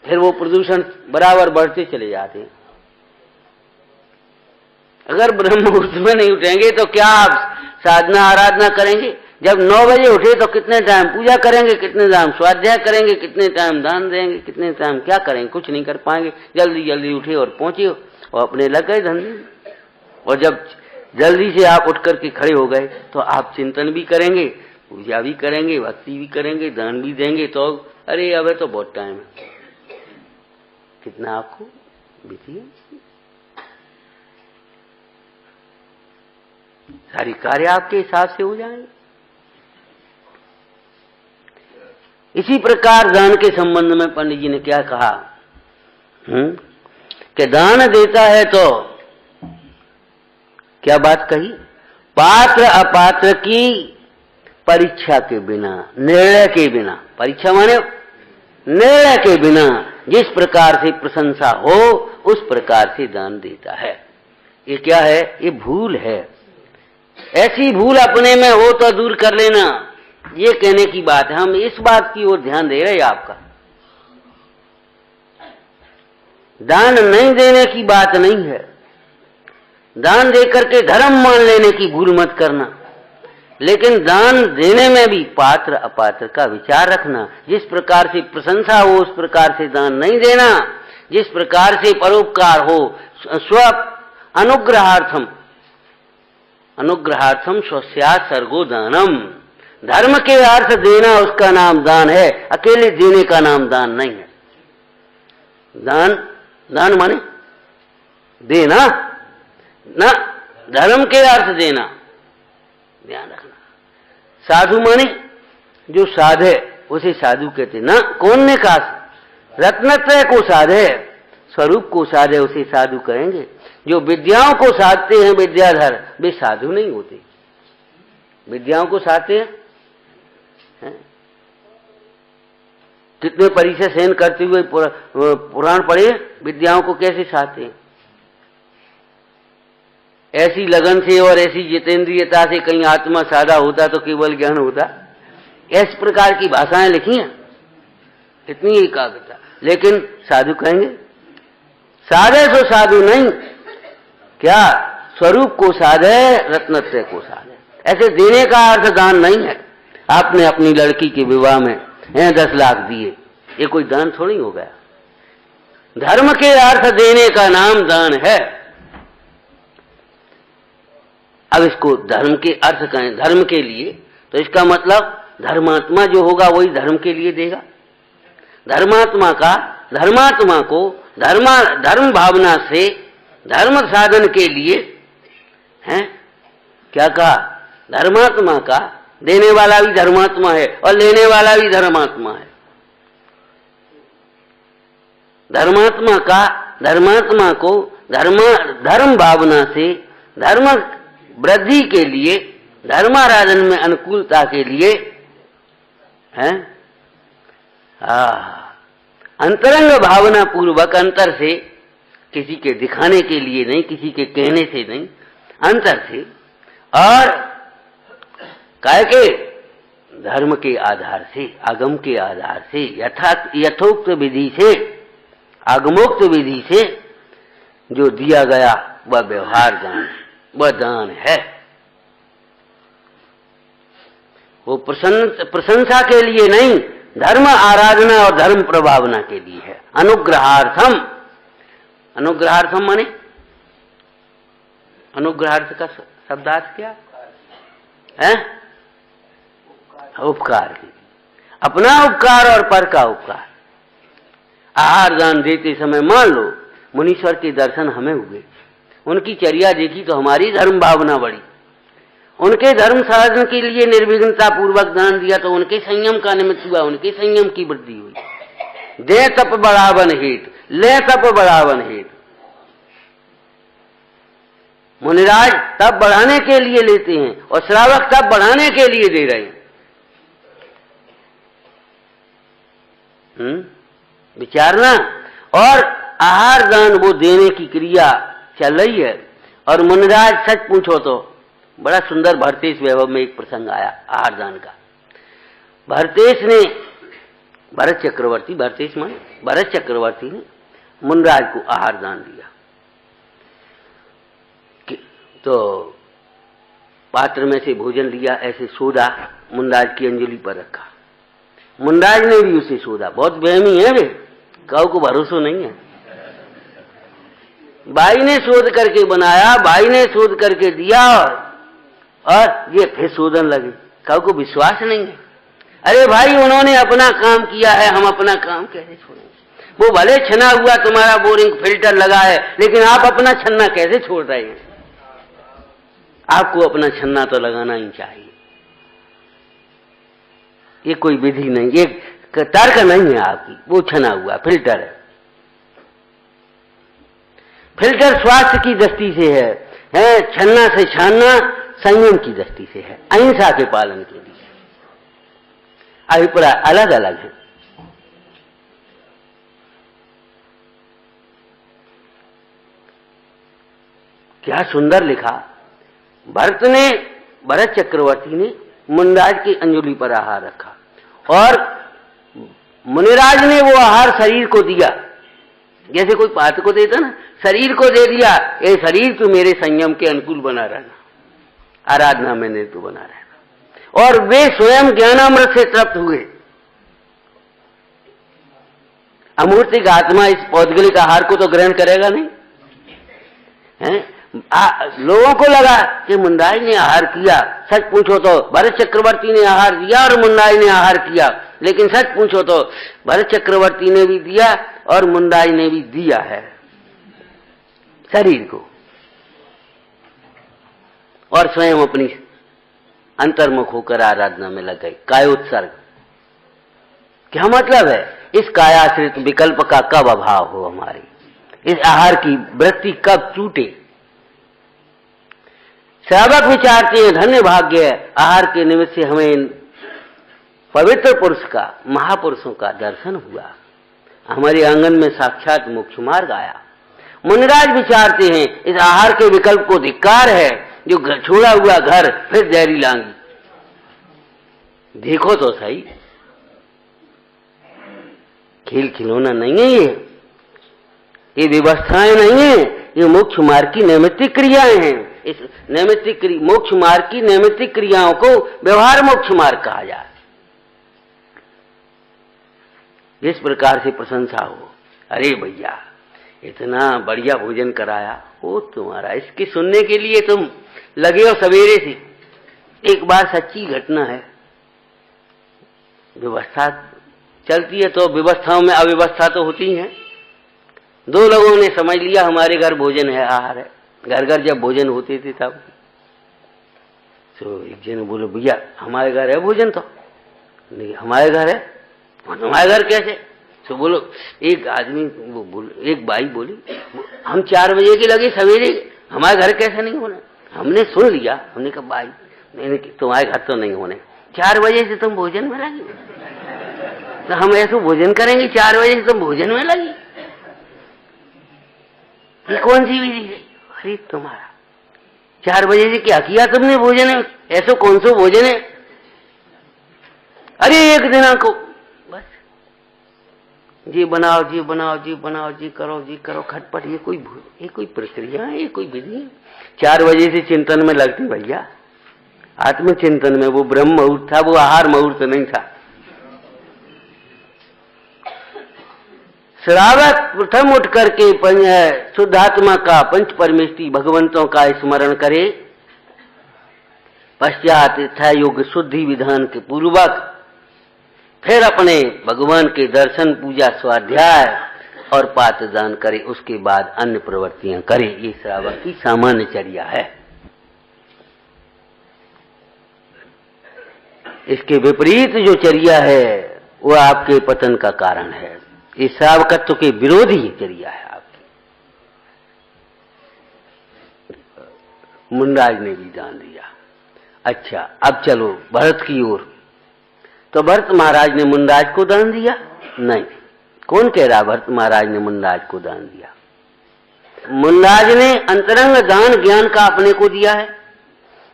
फिर वो प्रदूषण बराबर बढ़ते चले जाते हैं। अगर ब्रह्म मुहूर्त में नहीं उठेंगे तो क्या आप साधना आराधना करेंगे? जब 9 बजे उठे तो कितने टाइम पूजा करेंगे, कितने टाइम स्वाध्याय करेंगे, कितने टाइम दान देंगे, कितने टाइम क्या करेंगे? कुछ नहीं कर पाएंगे। जल्दी जल्दी उठे और पहुंचे और अपने लग गए धंधे। और जब जल्दी से आप उठ करके खड़े हो गए तो आप चिंतन भी करेंगे, पूजा भी करेंगे, भक्ति भी करेंगे, दान भी देंगे, तो अरे अब तो बहुत टाइम है। कितना आपको बीती, सारी कार्य आपके हिसाब से हो जाएंगे। इसी प्रकार दान के संबंध में पंडित जी ने क्या कहा कि दान देता है तो क्या बात कही, पात्र अपात्र की परीक्षा के बिना, निर्णय के बिना, परीक्षा माने निर्णय के बिना जिस प्रकार से प्रशंसा हो उस प्रकार से दान देता है। ये क्या है? ये भूल है। ऐसी भूल अपने में हो तो दूर कर लेना, ये कहने की बात है। हम इस बात की ओर ध्यान दे रहे हैं। आपका दान नहीं देने की बात नहीं है, दान देकर के धर्म मान लेने की भूल मत करना, लेकिन दान देने में भी पात्र अपात्र का विचार रखना। जिस प्रकार से प्रशंसा हो उस प्रकार से दान नहीं देना, जिस प्रकार से परोपकार हो, स्व अनुग्रहार्थम अनुग्रहार्थम स्वस्या सर्गो दानम। धर्म के अर्थ देना उसका नाम दान है, अकेले देने का नाम दान नहीं है। दान दान माने देना ना, धर्म के अर्थ देना, ध्यान रखना। साधु माने जो साधे उसे साधु कहते ना। कौन ने कहा? रत्नत्रय को साधे, स्वरूप को साधे उसे साधु कहेंगे। जो विद्याओं को साधते हैं विद्याधर, वे साधु नहीं होते। विद्याओं को साधते हैं, कितने परिचय सहन करते हुए पुराण पढ़े, विद्याओं को कैसे साधते हैं? ऐसी लगन से और ऐसी जितेंद्रियता से कहीं आत्मा साधा होता तो केवल ज्ञान होता। इस प्रकार की भाषाएं लिखी हैं, इतनी एकाग्रता। लेकिन साधु कहेंगे, साधे सो साधु नहीं, क्या स्वरूप को साधे, रत्नत्रय को साधे। ऐसे देने का अर्थ दान नहीं है। आपने अपनी लड़की के विवाह में 10 लाख दिए, ये कोई दान थोड़ी हो गया। धर्म के अर्थ देने का नाम दान है। अब इसको धर्म के अर्थ कहें, धर्म के लिए, तो इसका मतलब धर्मात्मा जो होगा वही धर्म के लिए देगा। धर्मात्मा को धर्म भावना से धर्म साधन के लिए हैं, क्या कहा? धर्मात्मा का देने वाला भी धर्मात्मा है और लेने वाला भी धर्मात्मा है। धर्मात्मा का धर्मात्मा को धर्म भावना से धर्म वृद्धि के लिए, धर्माराधन में अनुकूलता के लिए है अंतरंग भावना पूर्वक, अंतर से, किसी के दिखाने के लिए नहीं, किसी के कहने से नहीं, अंतर से, और काय के धर्म के आधार से, आगम के आधार से, यथोक्त विधि से, आगमोक्त विधि से जो दिया गया वह व्यवहार दान, वह दान है। वो प्रशंसा के लिए नहीं, धर्म आराधना और धर्म प्रभावना के लिए है। अनुग्रहार्थम, अनुग्रहार्थम माने, अनुग्रहार्थ का शब्दार्थ क्या है? उपकार के लिए, अपना उपकार और पर का उपकार। आहार दान देते समय मान लो मुनीश्वर के दर्शन हमें हुए, उनकी चर्या देखी तो हमारी धर्म भावना बढ़ी, उनके धर्म साधन के लिए निर्विघ्नता पूर्वक दान दिया तो उनके संयम का निमित्त हुआ, उनके संयम की वृद्धि हुई। दे तप बढ़ावन हेत, ले तप बढ़ावन हेत। मुनिराज तप बढ़ाने के लिए लेते हैं और श्रावक तप बढ़ाने के लिए दे रहे हैं। विचारना। और आहार दान वो देने की क्रिया चल रही है। और मुनिराज सच पूछो तो बड़ा सुंदर भरतेश वैभव में एक प्रसंग आया आहार दान का। भरतेश ने, भरत चक्रवर्ती, भरतेश मान भरत चक्रवर्ती ने मुनिराज को आहार दान दिया। तो पात्र में से भोजन लिया, ऐसे सोदा मुनिराज की अंजलि पर रखा। मुनिराज ने भी उसे सोदा, बहुत बेहमी है वे, काऊ को भरोसा नहीं है। बाई ने शोध करके बनाया, बाई ने शोध करके दिया और ये फिर शोधन लगे, काऊ को विश्वास नहीं है। अरे भाई उन्होंने अपना काम किया है, हम अपना काम कैसे छोड़ेंगे? वो भले छना हुआ तुम्हारा बोरिंग फिल्टर लगा है, लेकिन आप अपना छन्ना कैसे छोड़ रहे हैं? आपको अपना छन्ना तो लगाना ही चाहिए। ये कोई विधि नहीं, ये तर्क नहीं है आपकी, वो छना हुआ फिल्टर है। फिल्टर स्वास्थ्य की दृष्टि से है छन्ना से छानना संयम की दृष्टि से है, अहिंसा के पालन के लिए। अभिप्राय अलग अलग है। क्या सुंदर लिखा भरत चक्रवर्ती ने मुनिराज की अंजलि पर आहार रखा और मुनिराज ने वो आहार शरीर को दिया, जैसे कोई पात्र को देता ना, शरीर को दे दिया। ये शरीर तो मेरे संयम के अनुकूल बना रहना, आराधना में निरत बना रहना। और वे स्वयं ज्ञानामृत से तृप्त हुए। अमूर्तिक आत्मा इस पौद्गलिक आहार को तो ग्रहण करेगा नहीं है? लोगों को लगा कि मुनिराज ने आहार किया। सच पूछो तो भरत चक्रवर्ती ने आहार दिया और मुनिराज ने आहार किया, लेकिन सच पूछो तो भरत चक्रवर्ती ने भी दिया और मुनिराज ने भी दिया है शरीर को, और स्वयं अपनी अंतर्मुख होकर आराधना में लग गए। कायोत्सर्ग क्या मतलब है? इस कायाश्रित विकल्प का कब अभाव हो, हमारी इस आहार की वृत्ति कब टूटे। श्रावक विचारते हैं धन्य भाग्य है, आहार के निमित्त से हमें पवित्र पुरुष का, महापुरुषों का दर्शन हुआ, हमारे आंगन में साक्षात मोक्ष मार्ग आया। मुनिराज विचारते हैं इस आहार के विकल्प को धिक्कार है, जो छोड़ा हुआ घर फिर जहरी लांगी। देखो तो सही, खेल खिलौना नहीं है ये व्यवस्थाएं नहीं है, ये मोक्ष मार्ग की नैमित्तिक क्रियाएं हैं। इस नैमित्तिक मोक्ष मार्ग की नैमित्तिक क्रियाओं को व्यवहार मोक्ष मार्ग कहा जाए। इस प्रकार से प्रशंसा हो, अरे भैया इतना बढ़िया भोजन कराया हो तुम्हारा, इसके सुनने के लिए तुम लगे हो सवेरे से। एक बार सच्ची घटना है, व्यवस्था चलती है तो व्यवस्थाओं में अव्यवस्था तो होती है। दो लोगों ने समझ लिया हमारे घर भोजन है, आहार है। घर घर जब भोजन होते थे तब तो एक जन बोले भैया हमारे घर है भोजन, तो नहीं हमारे घर है। तुम्हारे घर कैसे? तो बोलो, एक आदमी एक बाई बोली, हम 4 बजे के लगे सवेरे, हमारे घर कैसे नहीं होना। हमने सुन लिया, हमने कहा बाई तुम्हारे घर तो नहीं होने, 4 बजे से तुम भोजन में लगी, तो हम ऐसे भोजन करेंगे 4 बजे से तुम भोजन में लगी, ये कौन सी विधि है। अरे तुम्हारा 4 बजे से क्या किया तुमने भोजन है, ऐसा कौन सा भोजन है। अरे एक दिन को बस जी बनाओ जी बनाओ जी बनाओ जी करो खटपट, ये कोई प्रक्रिया है, ये कोई विधि है। 4 बजे से चिंतन में लगती भैया, आत्मचिंतन में। वो ब्रह्म मुहूर्त था, वो आहार मुहूर्त नहीं था। श्रावक प्रथम उठ करके शुद्धात्मा का पंच परमेष्टि भगवंतों का स्मरण करे, पश्चात यथा योग शुद्धि विधान के पूर्वक फिर अपने भगवान के दर्शन पूजा स्वाध्याय और पात्रदान करे, उसके बाद अन्य प्रवृत्तियां करे। ये श्रावक की सामान्य चर्या है। इसके विपरीत जो चर्या है वो आपके पतन का कारण है। ये श्रावकत्व के विरोधी चर्या है आपकी। मुंडराज ने भी दान दिया। अच्छा, अब चलो भरत की ओर। तो भरत महाराज ने मुंडराज को दान दिया? नहीं। कौन कह रहा भरत महाराज ने मुंडराज को दान दिया? मुंडराज ने अंतरंग दान ज्ञान का अपने को दिया है,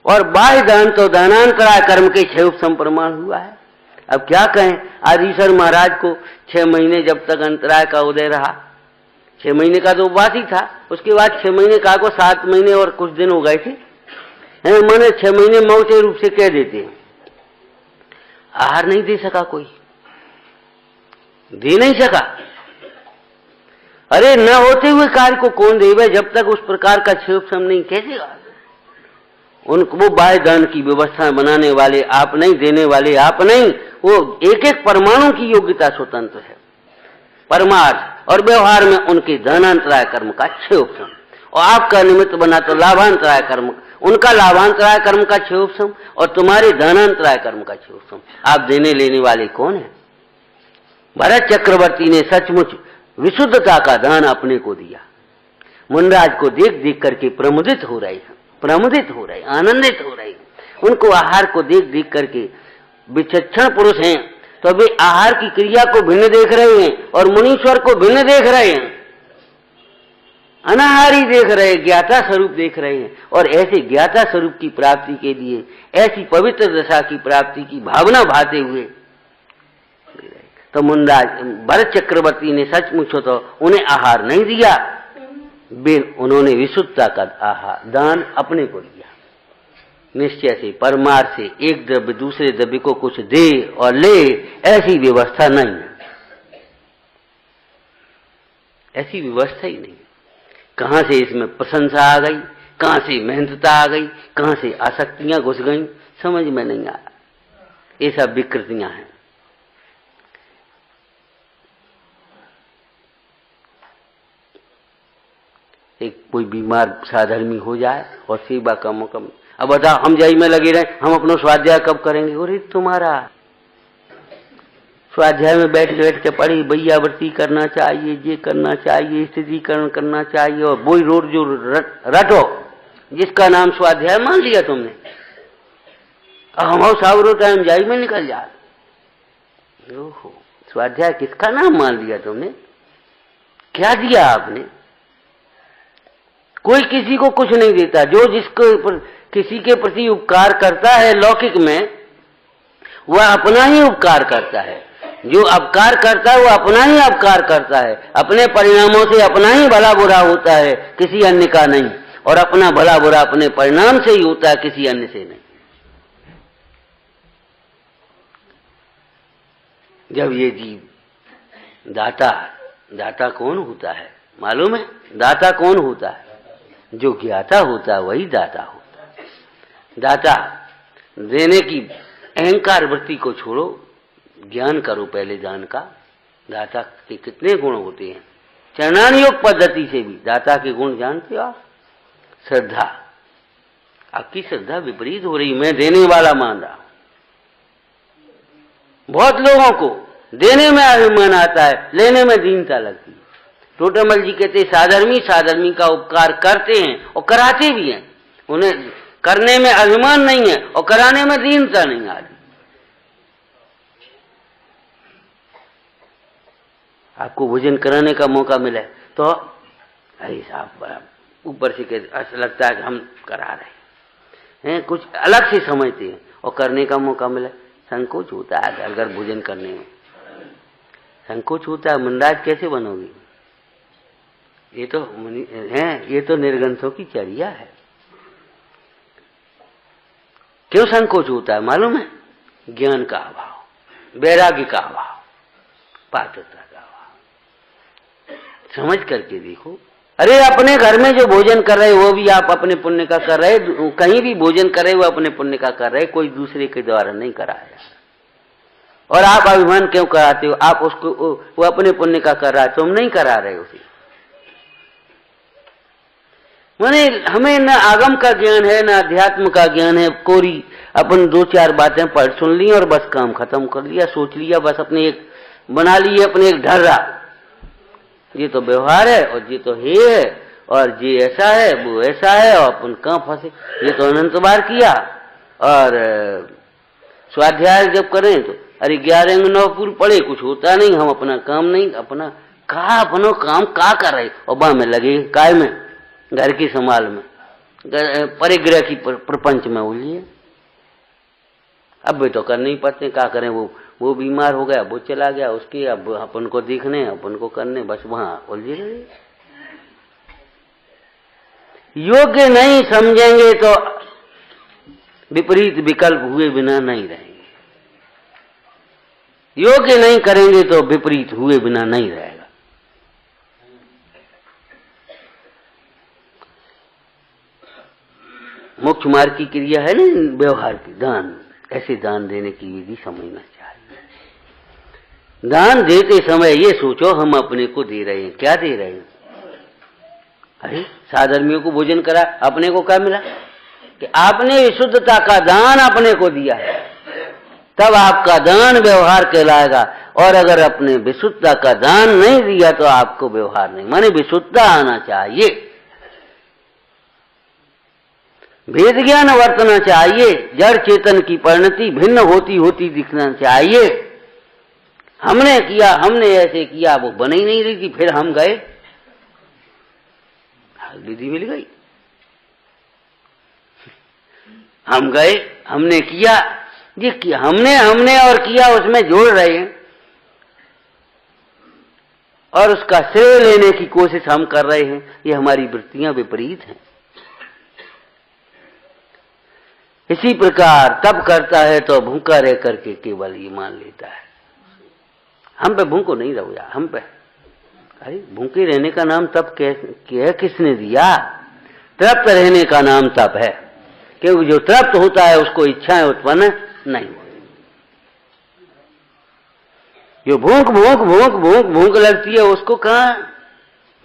और बाह्य दान तो दानांतराय कर्म के 6 उपसम प्रमाण हुआ है। अब क्या कहें, आदिशर महाराज को 6 महीने जब तक अंतराय का उदय रहा, 6 महीने का तो उपवास ही था, उसके बाद 6 महीने का को 7 महीने और कुछ दिन हो गए थे, मैंने 6 महीने मौते रूप से कह देते हैं। आहार नहीं दे सका, कोई दे नहीं सका। अरे न होते हुए कार्य को कौन देवे, जब तक उस प्रकार का 6 उपसम नहीं, कैसे उनको वो बाह्य दान की व्यवस्था बनाने वाले आप नहीं, देने वाले आप नहीं। वो एक एक परमाणु की योग्यता स्वतंत्र है। परमार्थ और व्यवहार में उनके दानांतराय कर्म का 6 उपसम, और आपका निमित्त बना तो लाभांतराय कर्म, उनका लाभांतराय कर्म का 6 उपसम और तुम्हारे दानांतराय कर्म का 6 उपसम। आप देने लेने वाले कौन है? भरत चक्रवर्ती ने सचमुच विशुद्धता का दान अपने को दिया। मुंडराज को देख देख करके प्रमुदित हो रहे, आनंदित हो रहे। उनको आहार को देख देख करके, विचक्षण पुरुष हैं तो वे आहार की क्रिया को भिन्न देख रहे हैं और मुनीश्वर को भिन्न देख रहे हैं, अनाहारी देख रहे, ज्ञाता स्वरूप देख रहे हैं। और ऐसे ज्ञाता स्वरूप की प्राप्ति के लिए, ऐसी पवित्र दशा की प्राप्ति की भावना भाते हुए तो मुंडराज भरत चक्रवर्ती ने सचमुच तो उन्हें आहार नहीं दिया, उन्होंने विशुद्धता का आहार दान अपने को दिया। निश्चय से, परमार्थ से एक द्रव्य दूसरे द्रव्य को कुछ दे और ले, ऐसी व्यवस्था नहीं है, ऐसी व्यवस्था ही नहीं। कहां से इसमें प्रशंसा आ गई, कहां से मेहनतता आ गई, कहां से आसक्तियां घुस गई, समझ में नहीं आया। ये सब विकृतियां हैं। एक कोई बीमार साधर्मी हो जाए और सेवा का मौका, अब बता हम जय में लगे रहे, हम अपना स्वाध्याय कब करेंगे? अरे तुम्हारा स्वाध्याय में बैठ के पढ़ी भैयावृत्ति करना चाहिए, ये करना चाहिए, स्थितिकरण करना चाहिए, और वही रोड जो रटो जिसका नाम स्वाध्याय मान लिया तुमने। हम सावरो टाइम जाई में निकल जा। ओहो, स्वाध्याय किसका नाम मान लिया तुमने? क्या दिया आपने? कोई किसी को कुछ नहीं देता। जो जिसको किसी के प्रति उपकार करता है लौकिक में, वह अपना ही उपकार करता है। जो अपकार करता है वो अपना ही अपकार करता है, अपने परिणामों से अपना ही भला बुरा होता है, किसी अन्य का नहीं। और अपना भला बुरा अपने परिणाम से ही होता है, किसी अन्य से नहीं। जब ये जीव दाता कौन होता है मालूम है? दाता कौन होता है? जो ज्ञाता होता है वही दाता होता है। दाता देने की अहंकार वृत्ति को छोड़ो, ज्ञान करो पहले दान का। दाता के कितने गुण होते हैं। चरणान योग पद्धति से भी दाता के गुण जानते हो आप? श्रद्धा, आपकी श्रद्धा विपरीत हो रही, मैं देने वाला मान रहा हूं। बहुत लोगों को देने में अभिमान आता है, लेने में दीनता लगती है। टोटमल जी कहते साधर्मी का उपकार करते हैं और कराते भी हैं। उन्हें करने में अभिमान नहीं है और कराने में दीनता नहीं आ रही। आपको भोजन कराने का मौका मिले तो अरे साहब ऊपर से ऐसा लगता है कि हम करा रहे हैं, कुछ अलग से समझते हैं। और करने का मौका मिले संकोच होता है। अगर भोजन करने में संकोच होता है, मुंडाज कैसे बनोगी? ये तो निर्ग्रंथों की चर्या है। क्यों संकोच होता है मालूम है? ज्ञान का अभाव, वैराग्य का अभाव, पात्रता का अभाव। समझ करके देखो। अरे अपने घर में जो भोजन कर रहे वो भी आप अपने पुण्य का कर रहे, कहीं भी भोजन कर रहे वो अपने पुण्य का कर रहे, कोई दूसरे के द्वारा नहीं कराया। और आप अभिमान क्यों कराते हो? आप उसको वो अपने पुण्य का कर रहा है, तुम नहीं करा रहे उसे। माने हमें न आगम का ज्ञान है न अध्यात्म का ज्ञान है। कोरी अपन दो चार बातें पढ़ सुन ली और बस काम खत्म कर लिया, सोच लिया, बस अपने एक बना लिए, अपने एक ढर्रा। ये तो व्यवहार है और ये तो है और ये ऐसा है वो ऐसा है और अपन कहाँ फंसे। ये तो अनंत बार किया। और स्वाध्याय जब करें तो अरे 11 अंग 9 पूर्व पढ़े, कुछ होता नहीं, हम अपना काम नहीं, अपना अपनो काम का कर रहे और बा में लगे काय में, घर की संभाल में, परिग्रह की प्रपंच में उलझिए। अब भी तो कर नहीं पाते, क्या करें? वो बीमार हो गया, वो चला गया, उसके अब अपन को देखने, अपन को करने, बस वहां उलझे रहे। योग्य नहीं समझेंगे तो विपरीत विकल्प हुए बिना नहीं रहेंगे। योग्य नहीं करेंगे तो विपरीत हुए बिना नहीं रहेगा। मोक्ष मार्ग की क्रिया है ना व्यवहार की, दान। ऐसे दान देने की विधि समझना चाहिए। दान देते समय ये सोचो हम अपने को दे रहे हैं, क्या दे रहे हैं? अरे साधर्मियों को भोजन करा, अपने को क्या मिला? कि आपने विशुद्धता का दान अपने को दिया है, तब आपका दान व्यवहार कहलाएगा। और अगर अपने विशुद्धता का दान नहीं दिया तो आपको व्यवहार नहीं, माने विशुद्धता आना चाहिए, भेद ज्ञान वर्तना चाहिए, जड़ चेतन की परिणति भिन्न होती होती दिखना चाहिए। हमने किया, हमने ऐसे किया, वो बन ही नहीं रही थी, फिर हम गए, विधि मिल गई। हम गए, हमने किया, ये किया, हमने और किया उसमें जोड़ रहे हैं और उसका श्रेय लेने की कोशिश हम कर रहे हैं। ये हमारी वृत्तियां विपरीत हैं। इसी प्रकार तब करता है तो भूखा रह करके केवल ये मान लेता है। हम पे भूखो नहीं रहो यार, हम पे। अरे भूखे रहने का नाम तप किसने दिया? तृप्त रहने का नाम तप है, क्योंकि जो तृप्त होता है उसको इच्छाएं उत्पन्न नहीं होती। जो भूख लगती है उसको कहां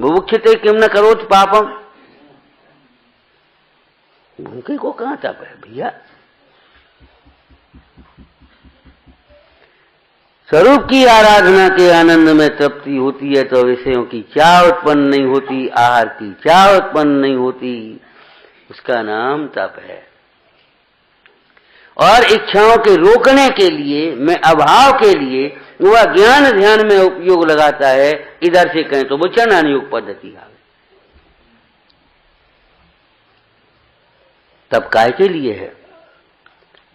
बुभुक्षिते किम न करोति पापम, भूखे को कहां तप है भैया? स्वरूप की आराधना के आनंद में तृप्ति होती है तो विषयों की चाह उत्पन्न नहीं होती, आहार की चाह उत्पन्न नहीं होती, उसका नाम तप है। और इच्छाओं के रोकने के लिए, में अभाव के लिए वह ज्ञान ध्यान में उपयोग लगाता है। इधर से कहें तो वो चनान योग पद्धति आ गई। तब काय के लिए है?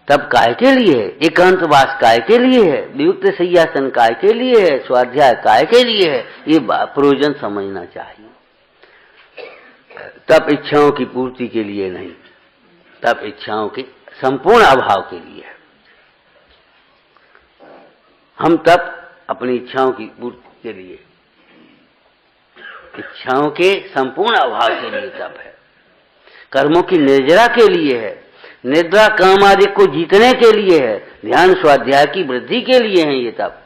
तब काय के लिए है? एकांतवास काय के लिए है? वियुक्त सय्यासन काय के लिए है? स्वाध्याय काय के लिए है? ये प्रयोजन समझना चाहिए। तब इच्छाओं की पूर्ति के लिए नहीं, तब इच्छाओं के संपूर्ण अभाव के लिए है। हम तब अपनी इच्छाओं की पूर्ति के लिए, इच्छाओं के संपूर्ण अभाव के लिए तप है। कर्मों की निर्जरा के लिए है, निद्रा काम आदि को जीतने के लिए है, ध्यान स्वाध्याय की वृद्धि के लिए है ये तप।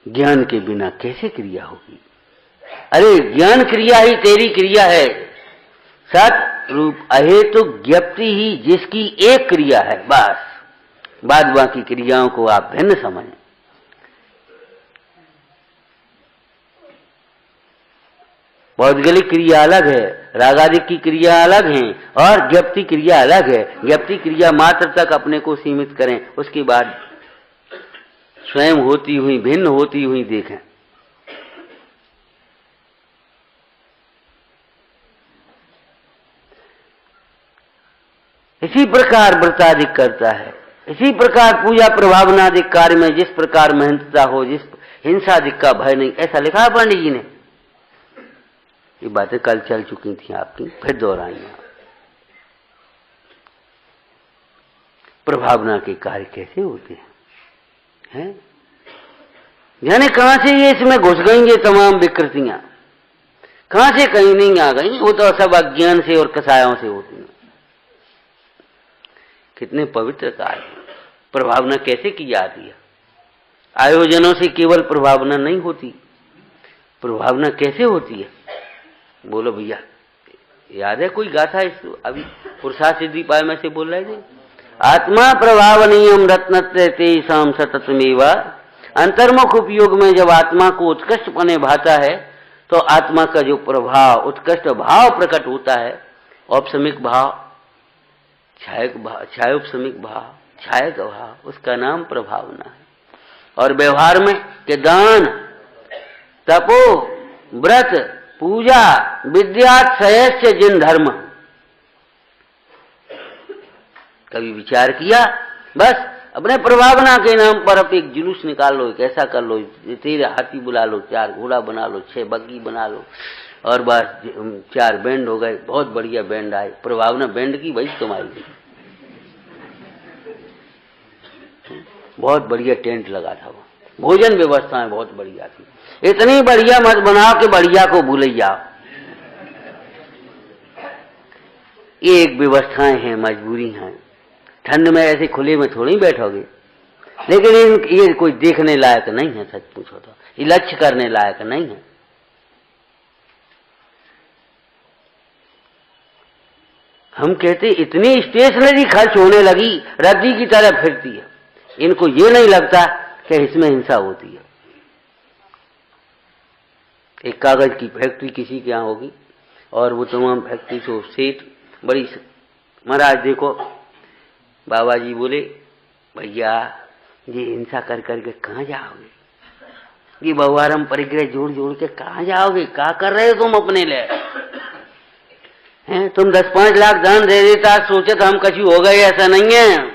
ज्ञान के बिना कैसे क्रिया होगी? अरे ज्ञान क्रिया ही तेरी क्रिया है। सत रूप अहेतु ज्ञप्ति ही जिसकी एक क्रिया है, बस बाद बाकी क्रियाओं को आप भिन्न समझें। भौतिक क्रिया अलग है, रागादिक की क्रिया अलग है और ज्ञप्ति क्रिया अलग है। ज्ञप्ति क्रिया मात्र तक अपने को सीमित करें, उसके बाद स्वयं होती हुई भिन्न होती हुई देखें। इसी प्रकार व्रतादिक करता है, इसी प्रकार पूजा प्रभावनादिक कार्य में जिस प्रकार मेहनतता हो, जिस हिंसादिक का भय नहीं, ऐसा लिखा है पंडित जी ने। ये बातें कल चल चुकी थी आपकी, फिर दोहराई आप। प्रभावना के कार्य कैसे होते हैं? यानी कहां से ये इसमें घुस गई ये तमाम विकृतियां, कहां से कहीं नहीं आ गई, वो तो सब अज्ञान से और कसायों से होती हैं। कितने पवित्र कार्य, प्रभावना कैसे की जाती है? आयोजनों से केवल प्रभावना नहीं होती, प्रभावना कैसे होती है? बोलो भैया, याद है कोई गाथा? इस अभी पुरुषार्थ सिद्धि पाए में से बोल रहे थे, आत्मा प्रभावनीयम रत्नत्रे तेषाम सततमेवा। अंतर्मुख उपयोग में जब आत्मा को उत्कृष्ट पने भाता है तो आत्मा का जो प्रभाव, उत्कृष्ट भाव प्रकट होता है, औपसमिक भाव, छायोपसमिक भाव, छायक भाव, उसका नाम प्रभावना है। और व्यवहार में कि दान, तपो, व्रत, पूजा, विद्या, सयस्य जिन धर्म, कभी विचार किया? बस अपने प्रभावना के नाम पर आप एक जुलूस निकाल लो, कैसा कर लो, 13 हाथी बुला लो, 4 घोड़ा बना लो, 6 बग्गी बना लो, और बस 4 बैंड हो गए, बहुत बढ़िया बैंड आए। प्रभावना बैंड की वही तुम्हारी, बहुत बढ़िया टेंट लगा था वो, भोजन व्यवस्थाएं बहुत बढ़िया थी। इतनी बढ़िया मत बनाओ कि बढ़िया को भूल जाओ। ये एक व्यवस्थाएं हैं, मजबूरी हैं। ठंड में ऐसे खुले में थोड़ी बैठोगे, लेकिन ये कोई देखने लायक नहीं है, सच पूछो तो ये लक्ष्य करने लायक नहीं है। हम कहते इतनी स्टेशनरी खर्च होने लगी, रद्दी की तरह फिरती है। इनको ये नहीं लगता कि इसमें हिंसा होती है। एक कागज की फैक्ट्री किसी के यहाँ होगी और वो तमाम फैक्ट्री को सेठ बड़ी, महाराज देखो, बाबा जी बोले भैया ये हिंसा कर करके कहाँ जाओगे, ये बहुआरम परिग्रह जोड़ जोड़ के कहाँ जाओगे, क्या कर रहे हो तुम अपने लिए? हैं तुम 10-5 लाख दान दे देता, सोचत हम कछु हो गए, ऐसा नहीं है,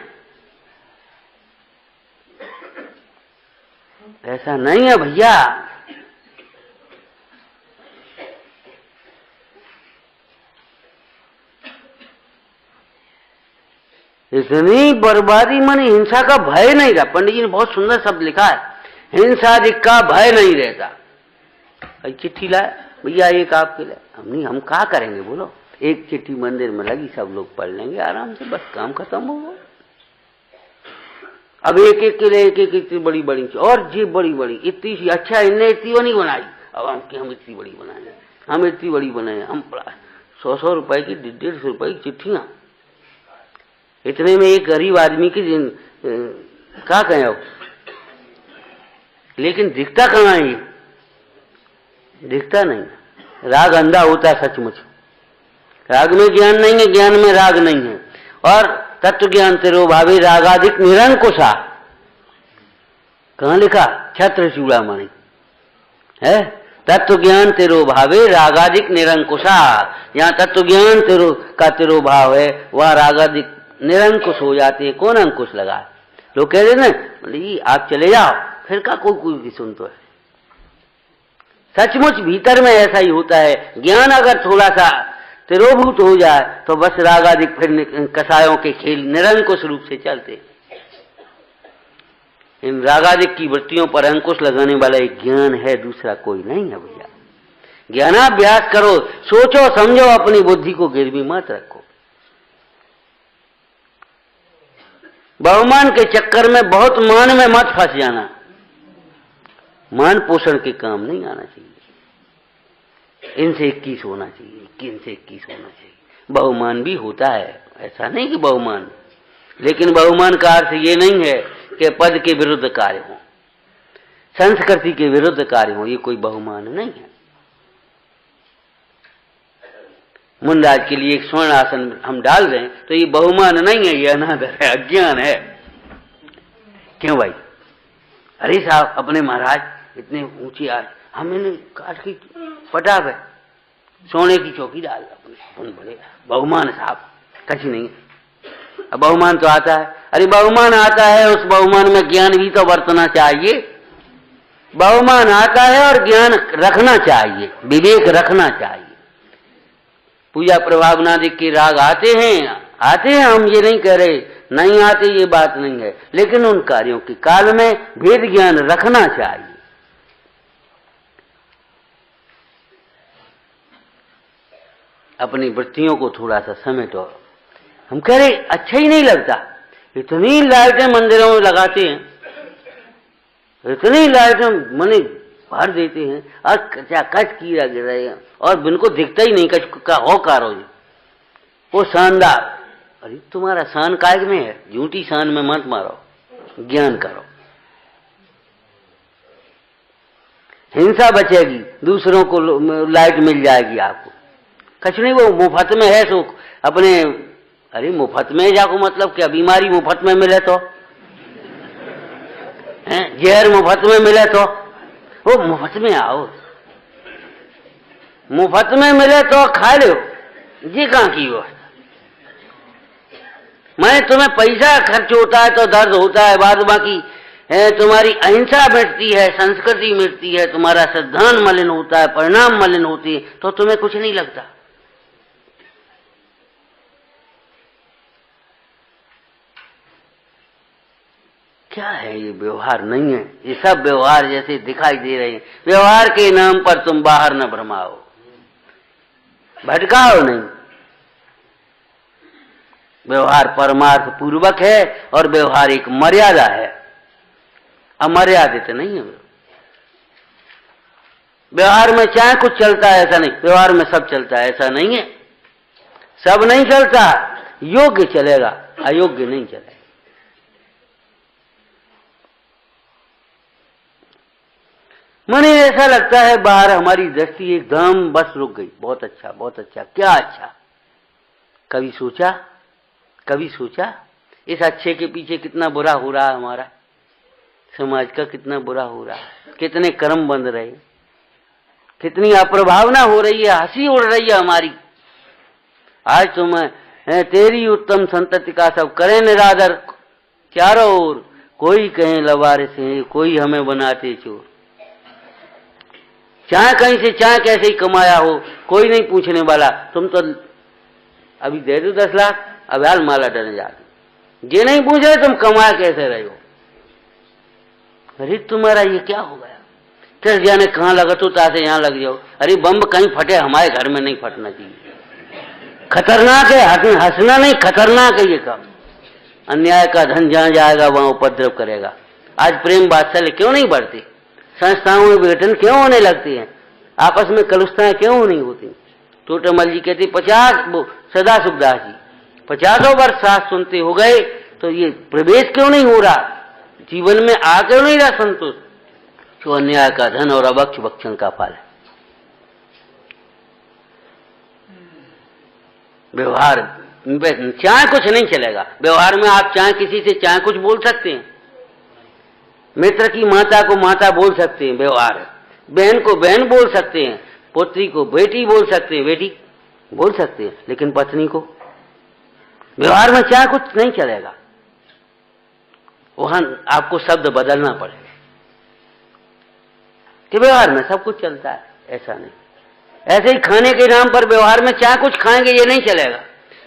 ऐसा नहीं है भैया। इतनी बर्बादी मानी हिंसा का भय नहीं रहा। पंडित जी ने बहुत सुंदर शब्द लिखा है, हिंसादिक का भय नहीं रहता। चिट्ठी लाए भैया एक आपके लिए, हम क्या करेंगे बोलो? एक चिट्ठी मंदिर में लगी, सब लोग पढ़ लेंगे आराम से, बस काम खत्म होगा। अब एक एक के लिए एक एक इतनी बड़ी बड़ी, और जी बड़ी बड़ी इतनी सी, अच्छा इनने इतनी वो नहीं बनाई, अब हम इतनी बड़ी बनाए, हम इतनी बड़ी बनाए, हम 100-100 रुपए की, 150 रुपए की चिट्ठियां। इतने में एक गरीब आदमी की क्या कहें अब, लेकिन दिखता कहाँ है? दिखता नहीं। राग अंधा होता है सचमुच, राग में ज्ञान नहीं है, ज्ञान में राग नहीं है। और तत्व ज्ञान तेरो भावी रागादिक निरंकुशा, कहाँ लिखा? छत्र चूड़ामणि है, तत्व ज्ञान तेरो भावे रागादिक निरंकुशा। यहाँ तत्व ज्ञान तेरो भाव है, वह रागादिक निरंकुश हो जाते हैं। कौन अंकुश लगा? लोग कह रहे ना आप चले जाओ, फिर का कोई सुन तो है। सचमुच भीतर में ऐसा ही होता है। ज्ञान अगर थोड़ा सा तिरोभूत हो जाए तो बस रागादिक फिर कसायों के खेल निरंकुश रूप से चलते। इन रागादिक की वृत्तियों पर अंकुश लगाने वाला एक ज्ञान है, दूसरा कोई नहीं है भैया। ज्ञानाभ्यास करो, सोचो समझो, अपनी बुद्धि को गिरवी मत रखो। बहुमान के चक्कर में, बहुत मान में मत फंस जाना। मान पोषण के काम नहीं आना चाहिए। इनसे 21 होना चाहिए, इनसे 21 होना चाहिए। बहुमान भी होता है, ऐसा नहीं कि बहुमान, लेकिन बहुमान का अर्थ ये नहीं है कि पद के विरुद्ध कार्य हो, संस्कृति के विरुद्ध कार्य हो, ये कोई बहुमान नहीं है। मुनराज के लिए एक स्वर्ण आसन हम डाल दें तो ये बहुमान नहीं है, ये अनादर है, अज्ञान है। क्यों भाई? अरे साहब अपने महाराज इतने ऊंची आज हमने काट की पटाव है, सोने की चौकी डाल अपन बोले बहुमान साहब, कछ नहीं है। अब बहुमान तो आता है, अरे बहुमान आता है, उस बहुमान में ज्ञान भी तो बरतना चाहिए। बहुमान आता है और ज्ञान रखना चाहिए, विवेक रखना चाहिए। पूजा प्रभावनादिक के राग आते हैं, हम ये नहीं कह रहे नहीं आते, ये बात नहीं है, लेकिन उन कार्यों के काल में भेद ज्ञान रखना चाहिए। अपनी वृत्तियों को थोड़ा सा समेटो। हम कह रहे अच्छा ही नहीं लगता, इतनी लाइटें मंदिरों में लगाते हैं, इतनी लाइटें मने भर देते हैं और कच कीड़ा गिर रहे हैं और बिनको दिखता ही नहीं कच का हो कारो वो शानदार। अरे तुम्हारा शान कायग में है, झूठी शान में मत मारो, ज्ञान करो। हिंसा बचेगी, दूसरों को लाइट मिल जाएगी आपको, कछ नहीं वो मुफ्त में है सुख अपने। अरे मुफ्त में जाको मतलब क्या, बीमारी मुफ्त में मिले तो, जहर मुफ्त में मिले तो, वो मुफ्त में आओ, मुफ्त में मिले तो खा लो, जी कहाँ की व्यवस्था। मैं तुम्हें पैसा खर्च होता है तो दर्द होता है, बाद बाकी तुम्हारी अहिंसा मिटती है, संस्कृति मिटती है, तुम्हारा सिद्धांत मलिन होता है, परिणाम मलिन होती है, तो तुम्हें कुछ नहीं लगता। क्या है ये? व्यवहार नहीं है, ये सब व्यवहार जैसे दिखाई दे रहे हैं। व्यवहार के नाम पर तुम बाहर न भ्रमाओ, भटकाओ नहीं। व्यवहार परमार्थ पूर्वक है और व्यवहार एक मर्यादा है, अमर्यादित नहीं है। व्यवहार में चाहे कुछ चलता है ऐसा नहीं, व्यवहार में सब चलता है ऐसा नहीं है। सब नहीं चलता, योग्य चलेगा, अयोग्य नहीं चलेगा। मने ऐसा लगता है बाहर हमारी दृष्टि एकदम बस रुक गई, बहुत अच्छा बहुत अच्छा, क्या अच्छा। कभी सोचा इस अच्छे के पीछे कितना बुरा हो रहा है, हमारा समाज का कितना बुरा हो रहा है, कितने कर्म बंध रहे, कितनी अप्रभावना हो रही है, हंसी उड़ रही है हमारी। आज तो मैं तेरी उत्तम संतति का सब करें निरादर, चारों ओर कोई कहें लवारिस हैं, कोई हमें बनाते चोर। चाहे कहीं से चाहे कैसे ही कमाया हो, कोई नहीं पूछने वाला। तुम तो अभी दे दो 10 लाख, अब यार माला डरने जाती, ये नहीं पूछ रहे तुम कमाया कैसे रहे हो। अरे तुम्हारा ये क्या हो गया, फिर जाने कहाँ लगा तो तासे यहाँ लग जाओ। अरे बम कहीं फटे, हमारे घर में नहीं फटना चाहिए, खतरनाक है, हंसना नहीं, खतरनाक है ये काम। अन्याय का धन जहां जाएगा वहां उपद्रव करेगा। आज प्रेम वात्सल्य क्यों नहीं बढ़ती, संस्थाओं में विघटन क्यों होने लगती हैं, आपस में कलुषताएं क्यों नहीं होती। टोटमल जी कहते 50 सदा सुखदास जी 50 वर्ष साथ सुनते हो गए तो ये प्रवेश क्यों नहीं हो रहा, जीवन में आ क्यों नहीं रहा संतोष। जो अन्याय का धन और अभक्ष भक्षण का फल है। व्यवहार चाहे कुछ नहीं चलेगा, व्यवहार में आप चाहे किसी से चाहे कुछ बोल सकते हैं, मित्र की माता को माता बोल सकते हैं, व्यवहार है। बहन को बहन बोल सकते हैं, पुत्री को बेटी बोल सकते हैं, बेटी बोल सकते हैं, लेकिन पत्नी को व्यवहार में चाहे कुछ नहीं चलेगा, वहां आपको शब्द बदलना पड़ेगा। कि व्यवहार में सब कुछ चलता है, ऐसा नहीं। ऐसे ही खाने के नाम पर व्यवहार में चाहे कुछ खाएंगे ये नहीं चलेगा,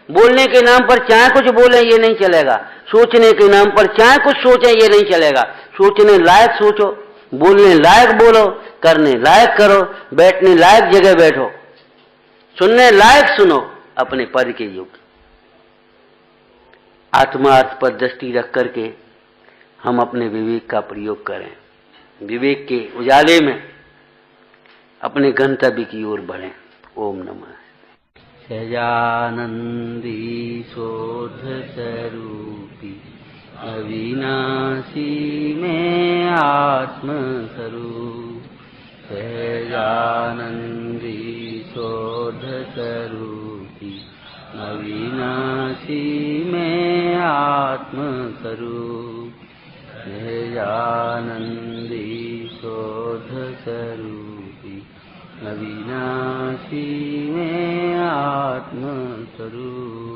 बोलने के नाम पर चाहे कुछ बोले ये नहीं चलेगा, सोचने के नाम पर चाहे कुछ सोचें ये नहीं चलेगा। सोचने लायक सोचो, बोलने लायक बोलो, करने लायक करो, बैठने लायक जगह बैठो, सुनने लायक सुनो, अपने पद के योग्य। आत्मार्थ पर दृष्टि रख करके हम अपने विवेक का प्रयोग करें, विवेक के उजाले में अपने गंतव्य की ओर बढ़ें। ओम नमः। सहजानंदी शोध स्वरूपी अविनाशी में आत्मस्वरूप। सहजानंदी शोध स्वरूपी अविनाशी में आत्मस्वरूप। सहजानंदी शोध स्वरूपी अविनाशी में आत्मस्वरूप।